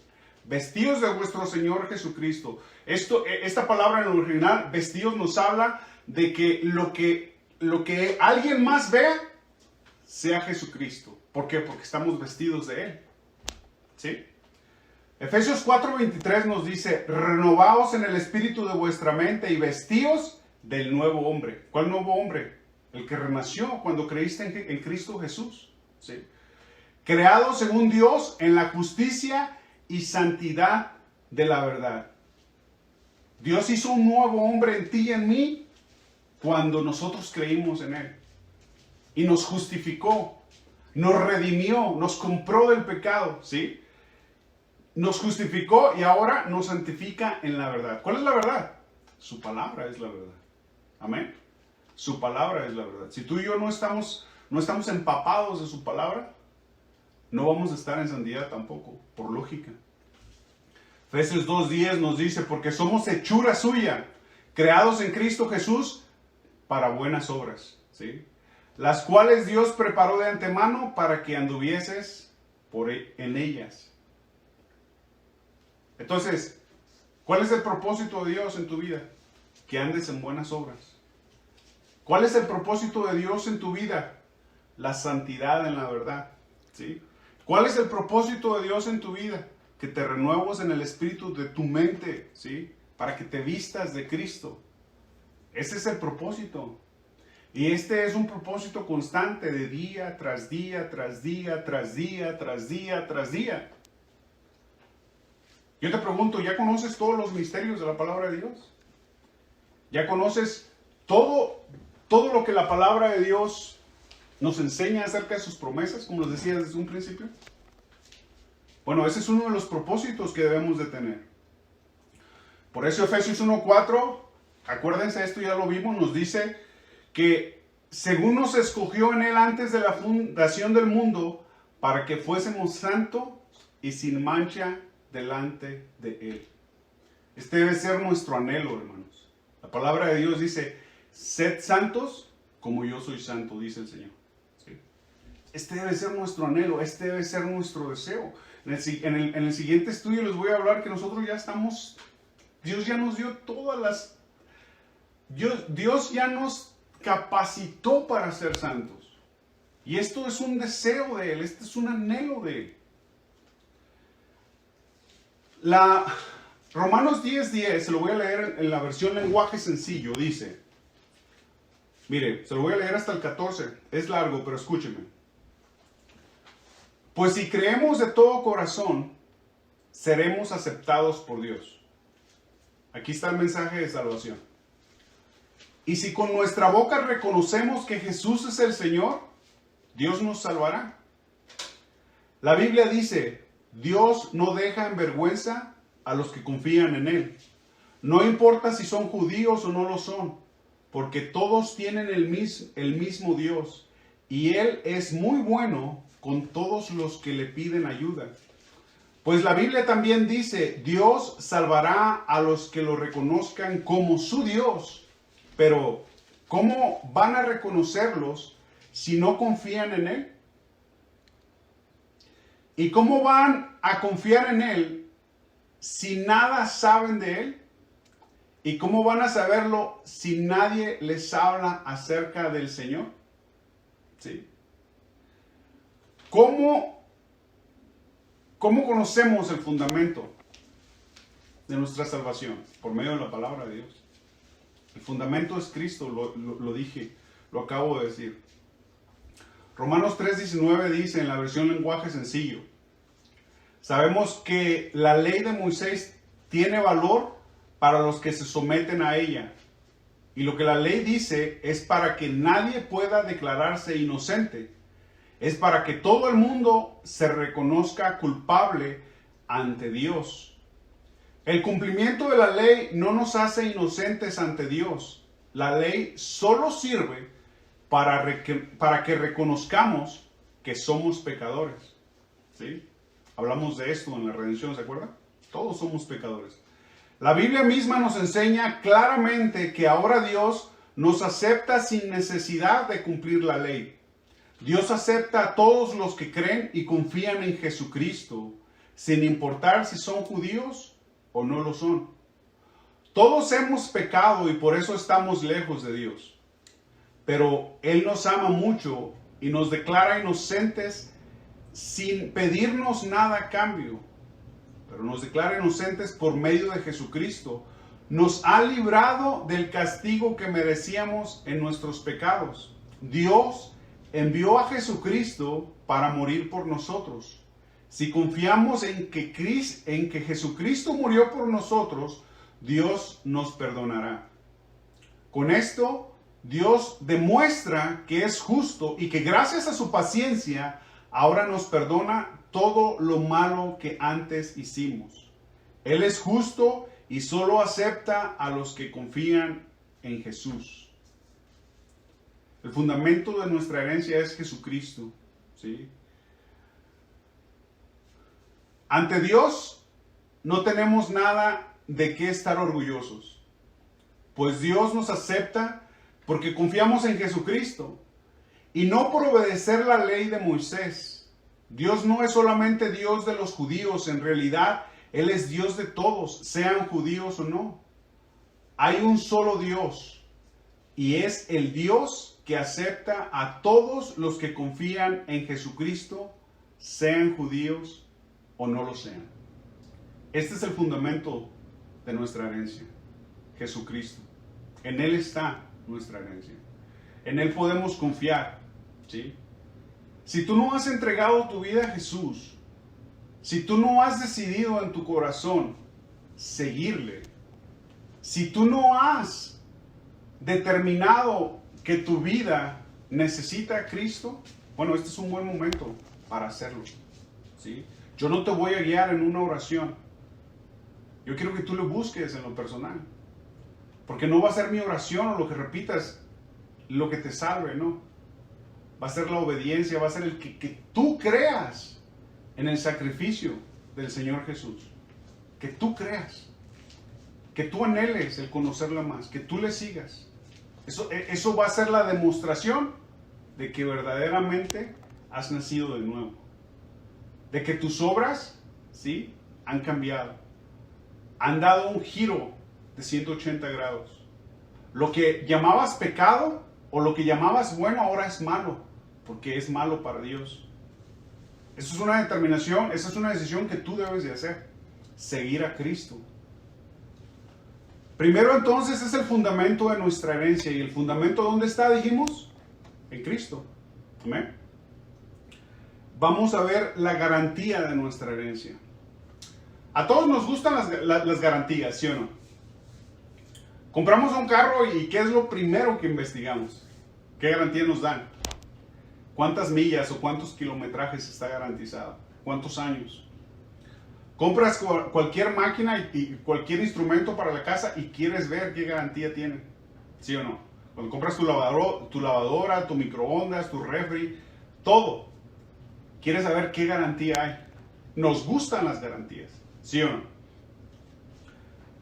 Vestidos de vuestro Señor Jesucristo. Esta palabra en el original, vestidos, nos habla de que lo que alguien más vea sea Jesucristo. ¿Por qué? Porque estamos vestidos de Él. ¿Sí? Efesios 4:23 nos dice, renovaos en el espíritu de vuestra mente y vestíos del nuevo hombre. ¿Cuál nuevo hombre? El que renació cuando creíste en Cristo Jesús. ¿Sí? Creado según Dios en la justicia y santidad de la verdad. Dios hizo un nuevo hombre en ti y en mí cuando nosotros creímos en Él. Y nos justificó, nos redimió, nos compró del pecado, ¿sí? Nos justificó y ahora nos santifica en la verdad. ¿Cuál es la verdad? Su palabra es la verdad. Amén. Su palabra es la verdad. Si tú y yo no estamos empapados de su palabra, no vamos a estar en santidad tampoco, por lógica. Efesios 2:10 nos dice, porque somos hechura suya, creados en Cristo Jesús para buenas obras, ¿sí? Las cuales Dios preparó de antemano para que anduvieses en ellas. Entonces, ¿cuál es el propósito de Dios en tu vida? Que andes en buenas obras. ¿Cuál es el propósito de Dios en tu vida? La santidad en la verdad, ¿sí? ¿Cuál es el propósito de Dios en tu vida? Que te renuevos en el espíritu de tu mente, ¿sí? Para que te vistas de Cristo. Ese es el propósito. Y este es un propósito constante de día tras día, tras día, tras día, tras día, tras día. Yo te pregunto, ¿ya conoces todos los misterios de la palabra de Dios? ¿Ya conoces todo lo que la palabra de Dios nos enseña acerca de sus promesas, como les decía desde un principio? Bueno, ese es uno de los propósitos que debemos de tener. Por eso Efesios 1:4, acuérdense, esto ya lo vimos, nos dice que según nos escogió en Él antes de la fundación del mundo, para que fuésemos santos y sin mancha delante de Él. Este debe ser nuestro anhelo, hermanos. La palabra de Dios dice, sed santos como yo soy santo, dice el Señor. ¿Sí? Este debe ser nuestro anhelo, este debe ser nuestro deseo. En el siguiente estudio les voy a hablar que nosotros ya estamos, Dios ya nos dio todas las, Dios ya nos capacitó para ser santos. Y esto es un deseo de Él, este es un anhelo de Él. Romanos 10:10, se lo voy a leer en la versión lenguaje sencillo, dice, mire, se lo voy a leer hasta el 14, es largo, pero escúcheme. Pues si creemos de todo corazón, seremos aceptados por Dios. Aquí está el mensaje de salvación. Y si con nuestra boca reconocemos que Jesús es el Señor, Dios nos salvará. La Biblia dice, Dios no deja en vergüenza a los que confían en Él. No importa si son judíos o no lo son, porque todos tienen el mismo Dios. Y Él es muy bueno con todos los que le piden ayuda. Pues la Biblia también dice, Dios salvará a los que lo reconozcan como su Dios. pero ¿cómo van a reconocerlos si no confían en Él? ¿Y cómo van a confiar en Él si nada saben de Él? ¿Y cómo van a saberlo si nadie les habla acerca del Señor? ¿Sí? ¿Cómo conocemos el fundamento de nuestra salvación? Por medio de la palabra de Dios. El fundamento es Cristo, lo dije, lo acabo de decir. Romanos 3:19 dice en la versión lenguaje sencillo: sabemos que la ley de Moisés tiene valor para los que se someten a ella. Y lo que la ley dice es para que nadie pueda declararse inocente. Es para que todo el mundo se reconozca culpable ante Dios. El cumplimiento de la ley no nos hace inocentes ante Dios. La ley solo sirve para que reconozcamos que somos pecadores. ¿Sí? Hablamos de esto en la redención, ¿se acuerdan? Todos somos pecadores. La Biblia misma nos enseña claramente que ahora Dios nos acepta sin necesidad de cumplir la ley. Dios acepta a todos los que creen y confían en Jesucristo, sin importar si son judíos o no lo son. Todos hemos pecado y por eso estamos lejos de Dios. Pero Él nos ama mucho y nos declara inocentes sin pedirnos nada a cambio. Pero nos declara inocentes por medio de Jesucristo. Nos ha librado del castigo que merecíamos en nuestros pecados. Dios envió a Jesucristo para morir por nosotros. Si confiamos en que Jesucristo murió por nosotros, Dios nos perdonará. Con esto, Dios demuestra que es justo y que gracias a su paciencia, ahora nos perdona todo lo malo que antes hicimos. Él es justo y solo acepta a los que confían en Jesús. El fundamento de nuestra herencia es Jesucristo, ¿sí? Ante Dios no tenemos nada de qué estar orgullosos, pues Dios nos acepta porque confiamos en Jesucristo y no por obedecer la ley de Moisés. Dios no es solamente Dios de los judíos, en realidad Él es Dios de todos, sean judíos o no. Hay un solo Dios y es el Dios que acepta a todos los que confían en Jesucristo, sean judíos o no lo sean. Este es el fundamento de nuestra herencia, Jesucristo. En Él está nuestra herencia. En Él podemos confiar, ¿sí? Si tú no has entregado tu vida a Jesús, si tú no has decidido en tu corazón seguirle, si tú no has determinado que tu vida necesita a Cristo, bueno, este es un buen momento para hacerlo, ¿sí? Yo no te voy a guiar en una oración. Yo quiero que tú lo busques en lo personal. Porque no va a ser mi oración o lo que repitas lo que te salve, no. Va a ser la obediencia, va a ser el que tú creas en el sacrificio del Señor Jesús. Que tú creas. Que tú anheles el conocerla más. Que tú le sigas. Eso va a ser la demostración de que verdaderamente has nacido de nuevo. De que tus obras, ¿sí?, han cambiado. Han dado un giro de 180 grados. Lo que llamabas pecado o lo que llamabas bueno ahora es malo, porque es malo para Dios. Eso es una determinación, esa es una decisión que tú debes de hacer. Seguir a Cristo. Primero entonces es el fundamento de nuestra herencia. ¿Y el fundamento dónde está, dijimos? En Cristo. Amén. Vamos a ver la garantía de nuestra herencia. A todos nos gustan las garantías, ¿sí o no? Compramos un carro y ¿qué es lo primero que investigamos? ¿Qué garantía nos dan? ¿Cuántas millas o cuántos kilometrajes está garantizado? ¿Cuántos años? Compras cualquier máquina y cualquier instrumento para la casa y quieres ver qué garantía tiene, ¿sí o no? Cuando compras tu lavadora, tu microondas, tu refri, todo, quieres saber qué garantía hay. Nos gustan las garantías, ¿sí o no?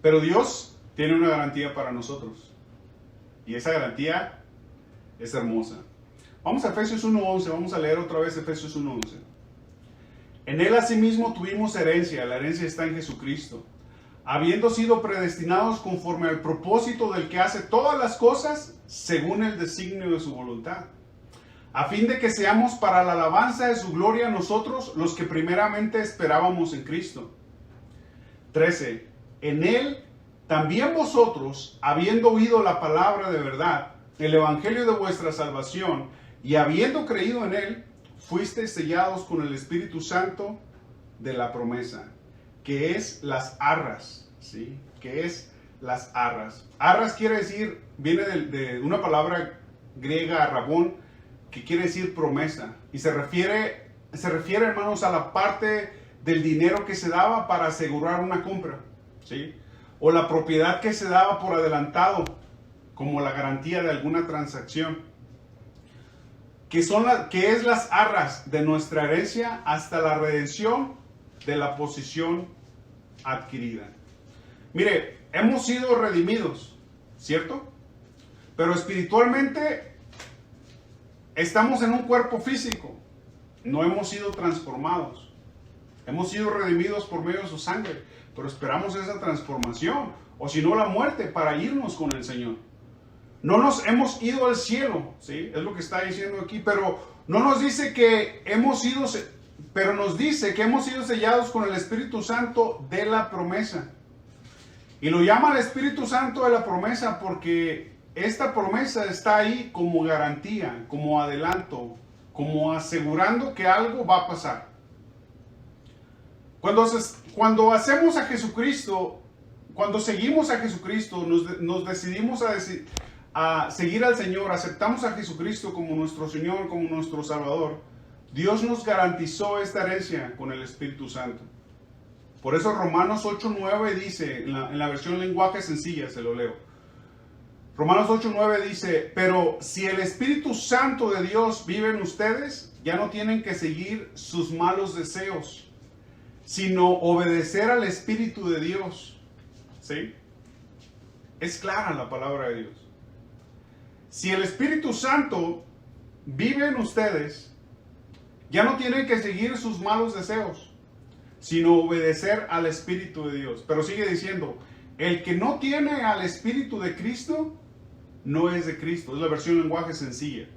Pero Dios tiene una garantía para nosotros. Y esa garantía es hermosa. Vamos a Efesios 1:11, vamos a leer otra vez Efesios 1:11. En él asimismo tuvimos herencia, la herencia está en Jesucristo, habiendo sido predestinados conforme al propósito del que hace todas las cosas según el designio de su voluntad, a fin de que seamos para la alabanza de su gloria nosotros los que primeramente esperábamos en Cristo. 13. En él también vosotros, habiendo oído la palabra de verdad, el evangelio de vuestra salvación, y habiendo creído en él, fuisteis sellados con el Espíritu Santo de la promesa, que es las arras, ¿sí? Que es las arras. Arras quiere decir, viene de una palabra griega, rabón, que quiere decir promesa. Y se refiere, hermanos, a la parte del dinero que se daba para asegurar una compra, ¿sí? O la propiedad que se daba por adelantado, como la garantía de alguna transacción. Que es las arras de nuestra herencia hasta la redención de la posición adquirida. Mire, hemos sido redimidos, ¿cierto? Pero espiritualmente estamos en un cuerpo físico, no hemos sido transformados. Hemos sido redimidos por medio de su sangre, pero esperamos esa transformación, o si no la muerte, para irnos con el Señor. No nos hemos ido al cielo, ¿sí? Es lo que está diciendo aquí, pero no nos dice que hemos sido, pero nos dice que hemos sido sellados con el Espíritu Santo de la promesa. Y lo llama el Espíritu Santo de la promesa porque esta promesa está ahí como garantía, como adelanto, como asegurando que algo va a pasar. Cuando hacemos a Jesucristo, cuando seguimos a Jesucristo, nos decidimos a seguir al Señor, aceptamos a Jesucristo como nuestro Señor, como nuestro Salvador, Dios nos garantizó esta herencia con el Espíritu Santo. Por eso Romanos 8:9 dice, en la versión lenguaje sencilla, se lo leo. Romanos 8:9 dice, pero si el Espíritu Santo de Dios vive en ustedes, ya no tienen que seguir sus malos deseos, sino obedecer al Espíritu de Dios. ¿Sí? Es clara la palabra de Dios. Si el Espíritu Santo vive en ustedes, ya no tienen que seguir sus malos deseos, sino obedecer al Espíritu de Dios. Pero sigue diciendo, el que no tiene al Espíritu de Cristo, no es de Cristo. Es la versión lenguaje sencilla,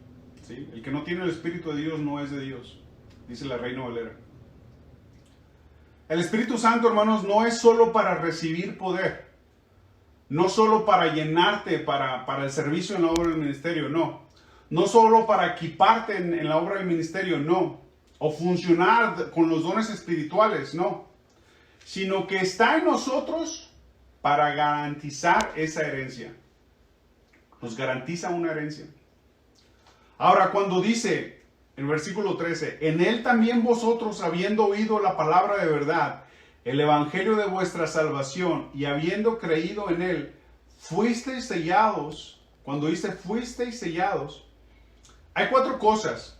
¿sí? El que no tiene el Espíritu de Dios, no es de Dios, dice la Reina Valera. El Espíritu Santo, hermanos, no es solo para recibir poder, no solo para llenarte para el servicio en la obra del ministerio, no. No solo para equiparte en la obra del ministerio, no. O funcionar con los dones espirituales, no. Sino que está en nosotros para garantizar esa herencia. Nos garantiza una herencia. Ahora, cuando dice, en el versículo 13, en él también vosotros, habiendo oído la palabra de verdad, el evangelio de vuestra salvación, y habiendo creído en él, fuisteis sellados. Cuando dice fuisteis sellados, hay 4 cosas,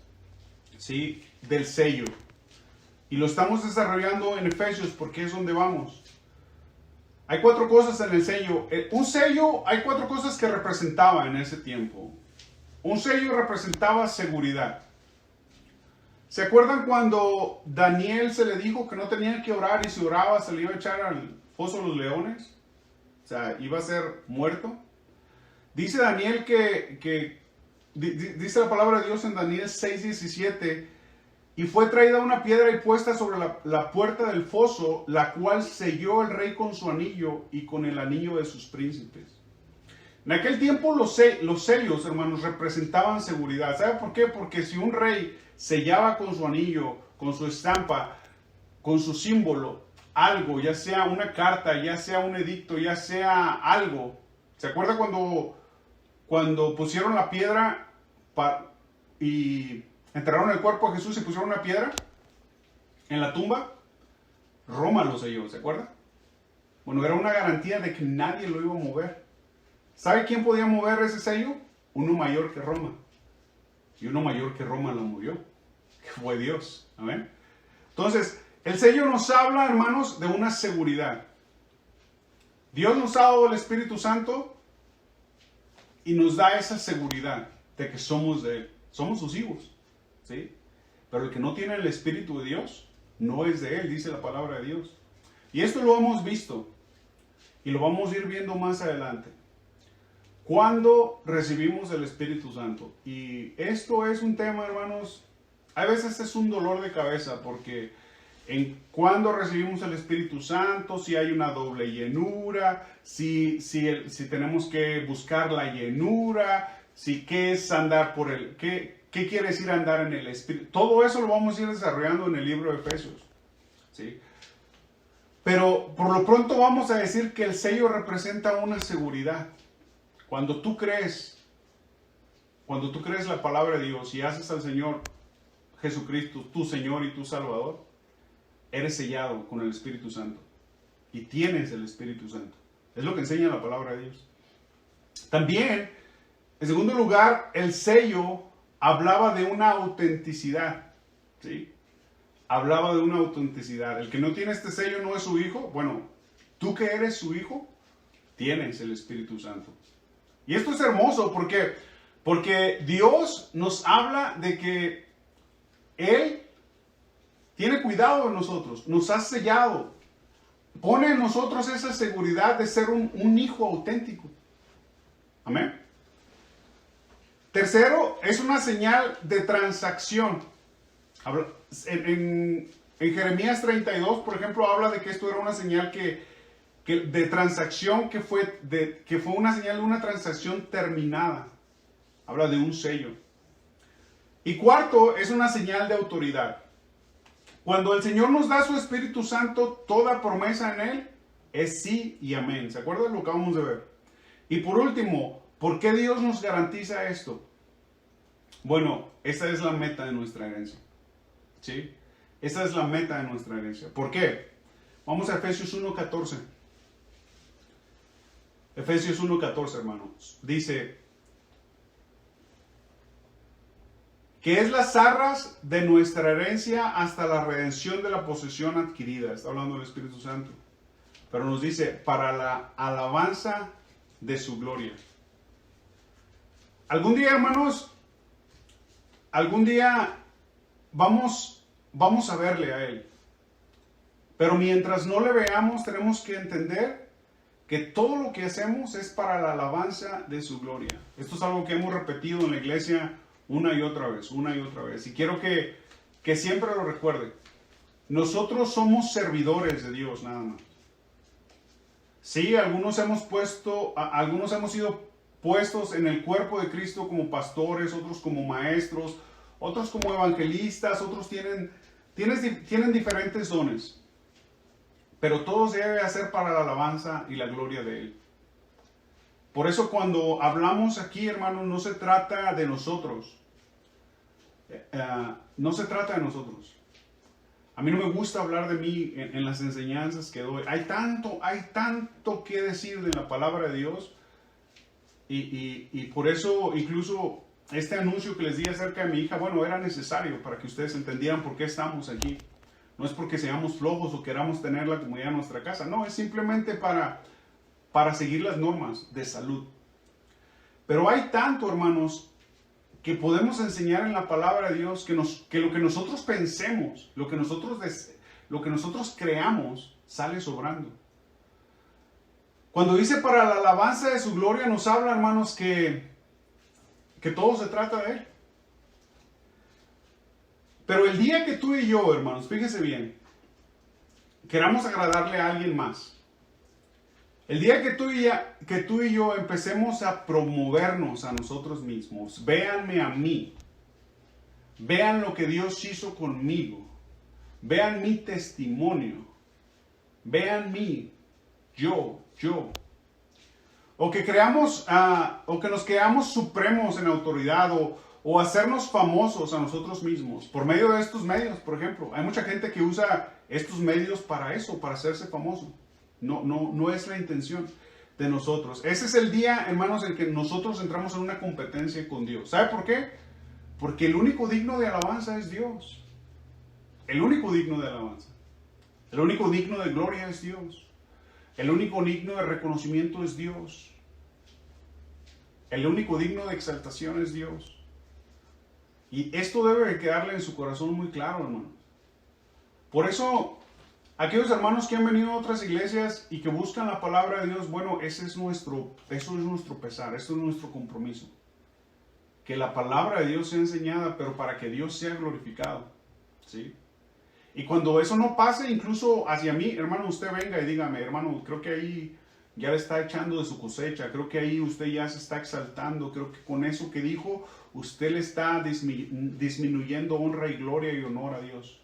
¿sí?, del sello. Y lo estamos desarrollando en Efesios porque es donde vamos. Hay 4 cosas en el sello. Un sello, hay 4 cosas que representaba en ese tiempo. Un sello representaba seguridad. ¿Se acuerdan cuando Daniel se le dijo que no tenía que orar y si oraba se le iba a echar al foso de los leones? O sea, iba a ser muerto. Dice Daniel dice la palabra de Dios en Daniel 6:17, y fue traída una piedra y puesta sobre la puerta del foso, la cual selló el rey con su anillo y con el anillo de sus príncipes. En aquel tiempo los sellos, hermanos, representaban seguridad. ¿Sabe por qué? Porque si un rey sellaba con su anillo, con su estampa, con su símbolo, algo, ya sea una carta, ya sea un edicto, ya sea algo. ¿Se acuerda cuando pusieron la piedra y enterraron el cuerpo de Jesús y pusieron una piedra en la tumba? Roma lo selló, ¿se acuerda? Bueno, era una garantía de que nadie lo iba a mover. ¿Sabe quién podía mover ese sello? Uno mayor que Roma. Y uno mayor que Roma lo movió, que fue Dios. ¿Amén? Entonces, el sello nos habla, hermanos, de una seguridad. Dios nos ha dado el Espíritu Santo y nos da esa seguridad de que somos de Él. Somos sus hijos, ¿sí? Pero el que no tiene el Espíritu de Dios no es de Él, dice la palabra de Dios. Y esto lo hemos visto y lo vamos a ir viendo más adelante. ¿Cuándo recibimos el Espíritu Santo? Y esto es un tema, hermanos, a veces es un dolor de cabeza porque en cuándo recibimos el Espíritu Santo, si hay una doble llenura, si tenemos que buscar la llenura, si qué es andar por el, qué quiere decir andar en el Espíritu. Todo eso lo vamos a ir desarrollando en el libro de Efesios, ¿sí? Pero por lo pronto vamos a decir que el sello representa una seguridad. Cuando tú crees la palabra de Dios y haces al Señor Jesucristo tu Señor y tu Salvador, eres sellado con el Espíritu Santo y tienes el Espíritu Santo. Es lo que enseña la palabra de Dios. También, en segundo lugar, el sello hablaba de una autenticidad, ¿sí? Hablaba de una autenticidad. El que no tiene este sello no es su hijo. Bueno, tú que eres su hijo, tienes el Espíritu Santo. Y esto es hermoso porque Dios nos habla de que Él tiene cuidado de nosotros, nos ha sellado, pone en nosotros esa seguridad de ser un hijo auténtico. Amén. Tercero, es una señal de transacción. En Jeremías 32, por ejemplo, habla de que esto era una señal de transacción que fue una señal de una transacción terminada. Habla de un sello. Y cuarto, es una señal de autoridad. Cuando el Señor nos da su Espíritu Santo, toda promesa en Él es sí y amén. ¿Se acuerdan de lo que acabamos de ver? Y por último, ¿por qué Dios nos garantiza esto? Bueno, esa es la meta de nuestra herencia. ¿Sí? Esa es la meta de nuestra herencia. ¿Por qué? Vamos a Efesios 1:14. Efesios 1:14, hermanos. Dice que es las arras de nuestra herencia hasta la redención de la posesión adquirida. Está hablando del Espíritu Santo. Pero nos dice, para la alabanza de su gloria. Algún día, hermanos, vamos a verle a Él. Pero mientras no le veamos, tenemos que entender que todo lo que hacemos es para la alabanza de su gloria. Esto es algo que hemos repetido en la iglesia una y otra vez. Y quiero que siempre lo recuerde. Nosotros somos servidores de Dios, nada más. Sí, algunos hemos sido puestos en el cuerpo de Cristo como pastores, otros como maestros, otros como evangelistas, otros tienen diferentes dones. Pero todo se debe hacer para la alabanza y la gloria de Él. Por eso cuando hablamos aquí, hermanos, no se trata de nosotros. No se trata de nosotros. A mí no me gusta hablar de mí en las enseñanzas que doy. Hay tanto que decir de la palabra de Dios. Y por eso incluso este anuncio que les di acerca de mi hija, bueno, era necesario para que ustedes entendieran por qué estamos aquí. No es porque seamos flojos o queramos tener la comodidad en nuestra casa. No, es simplemente para seguir las normas de salud. Pero hay tanto, hermanos, que podemos enseñar en la palabra de Dios que lo que nosotros pensemos, lo que nosotros creamos, sale sobrando. Cuando dice para la alabanza de su gloria, nos habla, hermanos, que todo se trata de Él. Pero el día que tú y yo, hermanos, fíjese bien, queramos agradarle a alguien más, el día que tú y yo empecemos a promovernos a nosotros mismos, véanme a mí, vean lo que Dios hizo conmigo, vean mi testimonio, vean mí, yo, o que nos creamos supremos en autoridad o hacernos famosos a nosotros mismos por medio de estos medios, por ejemplo. Hay mucha gente que usa estos medios para eso, para hacerse famoso. No es la intención de nosotros. Ese es el día, hermanos, en que nosotros entramos en una competencia con Dios. ¿Sabe por qué? Porque el único digno de alabanza es Dios. El único digno de alabanza. El único digno de gloria es Dios. El único digno de reconocimiento es Dios. El único digno de exaltación es Dios. Y esto debe de quedarle en su corazón muy claro, hermanos. Por eso, aquellos hermanos que han venido a otras iglesias y que buscan la palabra de Dios, bueno, eso es nuestro pesar, eso es nuestro compromiso. Que la palabra de Dios sea enseñada, pero para que Dios sea glorificado. ¿Sí? Y cuando eso no pase, incluso hacia mí, hermano, usted venga y dígame, hermano, creo que ahí ya le está echando de su cosecha, creo que ahí usted ya se está exaltando, creo que con eso que dijo, usted le está disminuyendo honra y gloria y honor a Dios.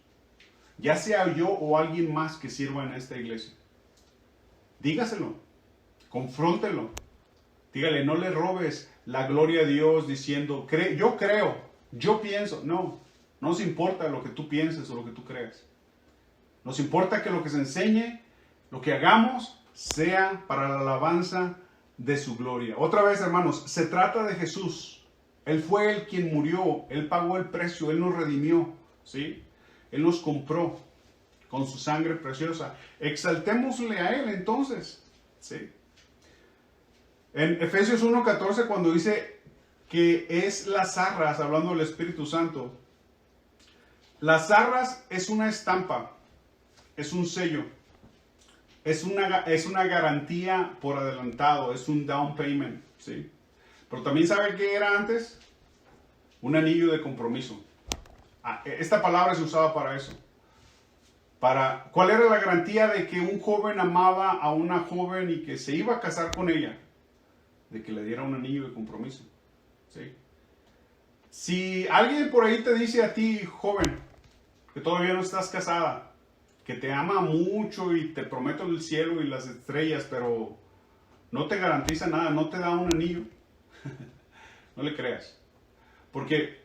Ya sea yo o alguien más que sirva en esta iglesia. Dígaselo, confróntelo. Dígale, no le robes la gloria a Dios diciendo, yo creo, yo pienso. No, no nos importa lo que tú pienses o lo que tú creas. Nos importa que lo que se enseñe, lo que hagamos, sea para la alabanza de su gloria. Otra vez, hermanos, se trata de Jesús. Él fue el quien murió, Él pagó el precio, Él nos redimió, ¿sí? Él nos compró con su sangre preciosa. Exaltémosle a Él entonces, ¿sí? En Efesios 1:14, cuando dice que es las arras, hablando del Espíritu Santo, las arras es una estampa, es un sello, es una garantía por adelantado, es un down payment, ¿sí? Pero también sabe qué era antes, un anillo de compromiso. Esta palabra se usaba para eso. ¿Cuál era la garantía de que un joven amaba a una joven y que se iba a casar con ella? De que le diera un anillo de compromiso. ¿Sí? Si alguien por ahí te dice a ti, joven, que todavía no estás casada, que te ama mucho y te promete el cielo y las estrellas, pero no te garantiza nada, no te da un anillo, no le creas. Porque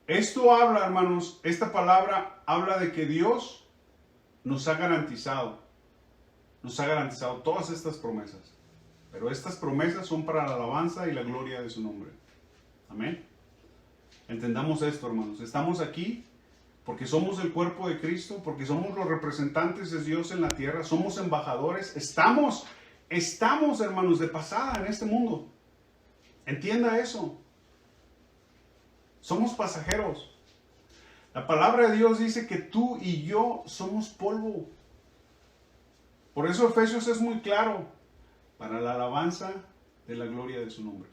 esto habla, hermanos, esta palabra habla de que Dios nos ha garantizado todas estas promesas. Pero estas promesas son para la alabanza y la gloria de su nombre. Amén. Entendamos esto, hermanos. Estamos aquí porque somos el cuerpo de Cristo, porque somos los representantes de Dios en la tierra, somos embajadores. Estamos, hermanos, de pasada en este mundo. Entienda eso. Somos pasajeros. La palabra de Dios dice que tú y yo somos polvo. Por eso Efesios es muy claro. Para la alabanza de la gloria de su nombre.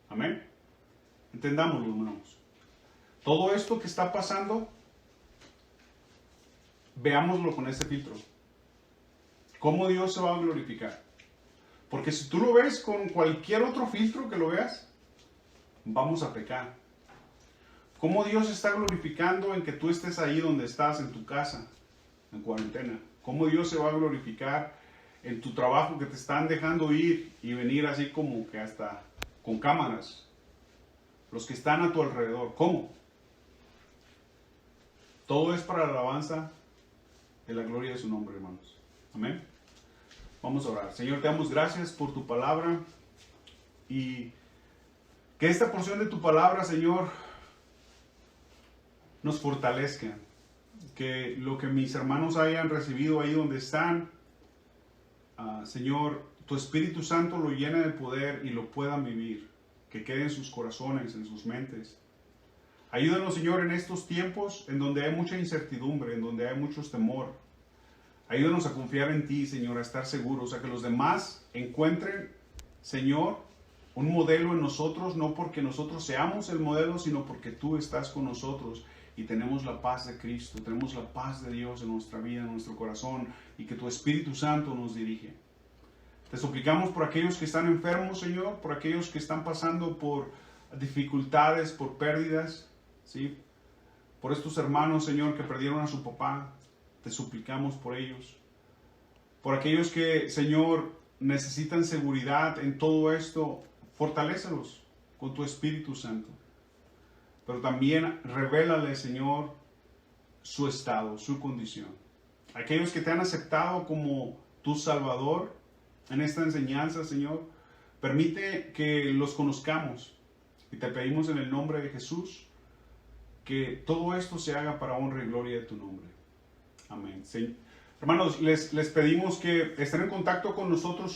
Amén. Entendámoslo, hermanos. Todo esto que está pasando, veámoslo con ese filtro. ¿Cómo Dios se va a glorificar? Porque si tú lo ves con cualquier otro filtro que lo veas, vamos a pecar. ¿Cómo Dios se está glorificando en que tú estés ahí donde estás, en tu casa, en cuarentena? ¿Cómo Dios se va a glorificar en tu trabajo que te están dejando ir y venir así como que hasta con cámaras? Los que están a tu alrededor, ¿cómo? Todo es para la alabanza de la gloria de su nombre, hermanos. Amén. Vamos a orar. Señor, te damos gracias por tu palabra y que esta porción de tu palabra, Señor, nos fortalezca. Que lo que mis hermanos hayan recibido ahí donde están, Señor, tu Espíritu Santo lo llene de poder y lo puedan vivir. Que quede en sus corazones, en sus mentes. Ayúdanos, Señor, en estos tiempos en donde hay mucha incertidumbre, en donde hay mucho temor. Ayúdanos a confiar en ti, Señor, a estar seguros, a que los demás encuentren, Señor, un modelo en nosotros, no porque nosotros seamos el modelo, sino porque tú estás con nosotros y tenemos la paz de Cristo, tenemos la paz de Dios en nuestra vida, en nuestro corazón, y que tu Espíritu Santo nos dirige. Te suplicamos por aquellos que están enfermos, Señor, por aquellos que están pasando por dificultades, por pérdidas, ¿sí? Por estos hermanos, Señor, que perdieron a su papá, te suplicamos por ellos. Por aquellos que, Señor, necesitan seguridad en todo esto, fortalécelos con tu Espíritu Santo. Pero también revélale, Señor, su estado, su condición. Aquellos que te han aceptado como tu Salvador en esta enseñanza, Señor, permite que los conozcamos. Y te pedimos en el nombre de Jesús que todo esto se haga para honra y gloria de tu nombre. Amén. Sí. Hermanos, les pedimos que estén en contacto con nosotros.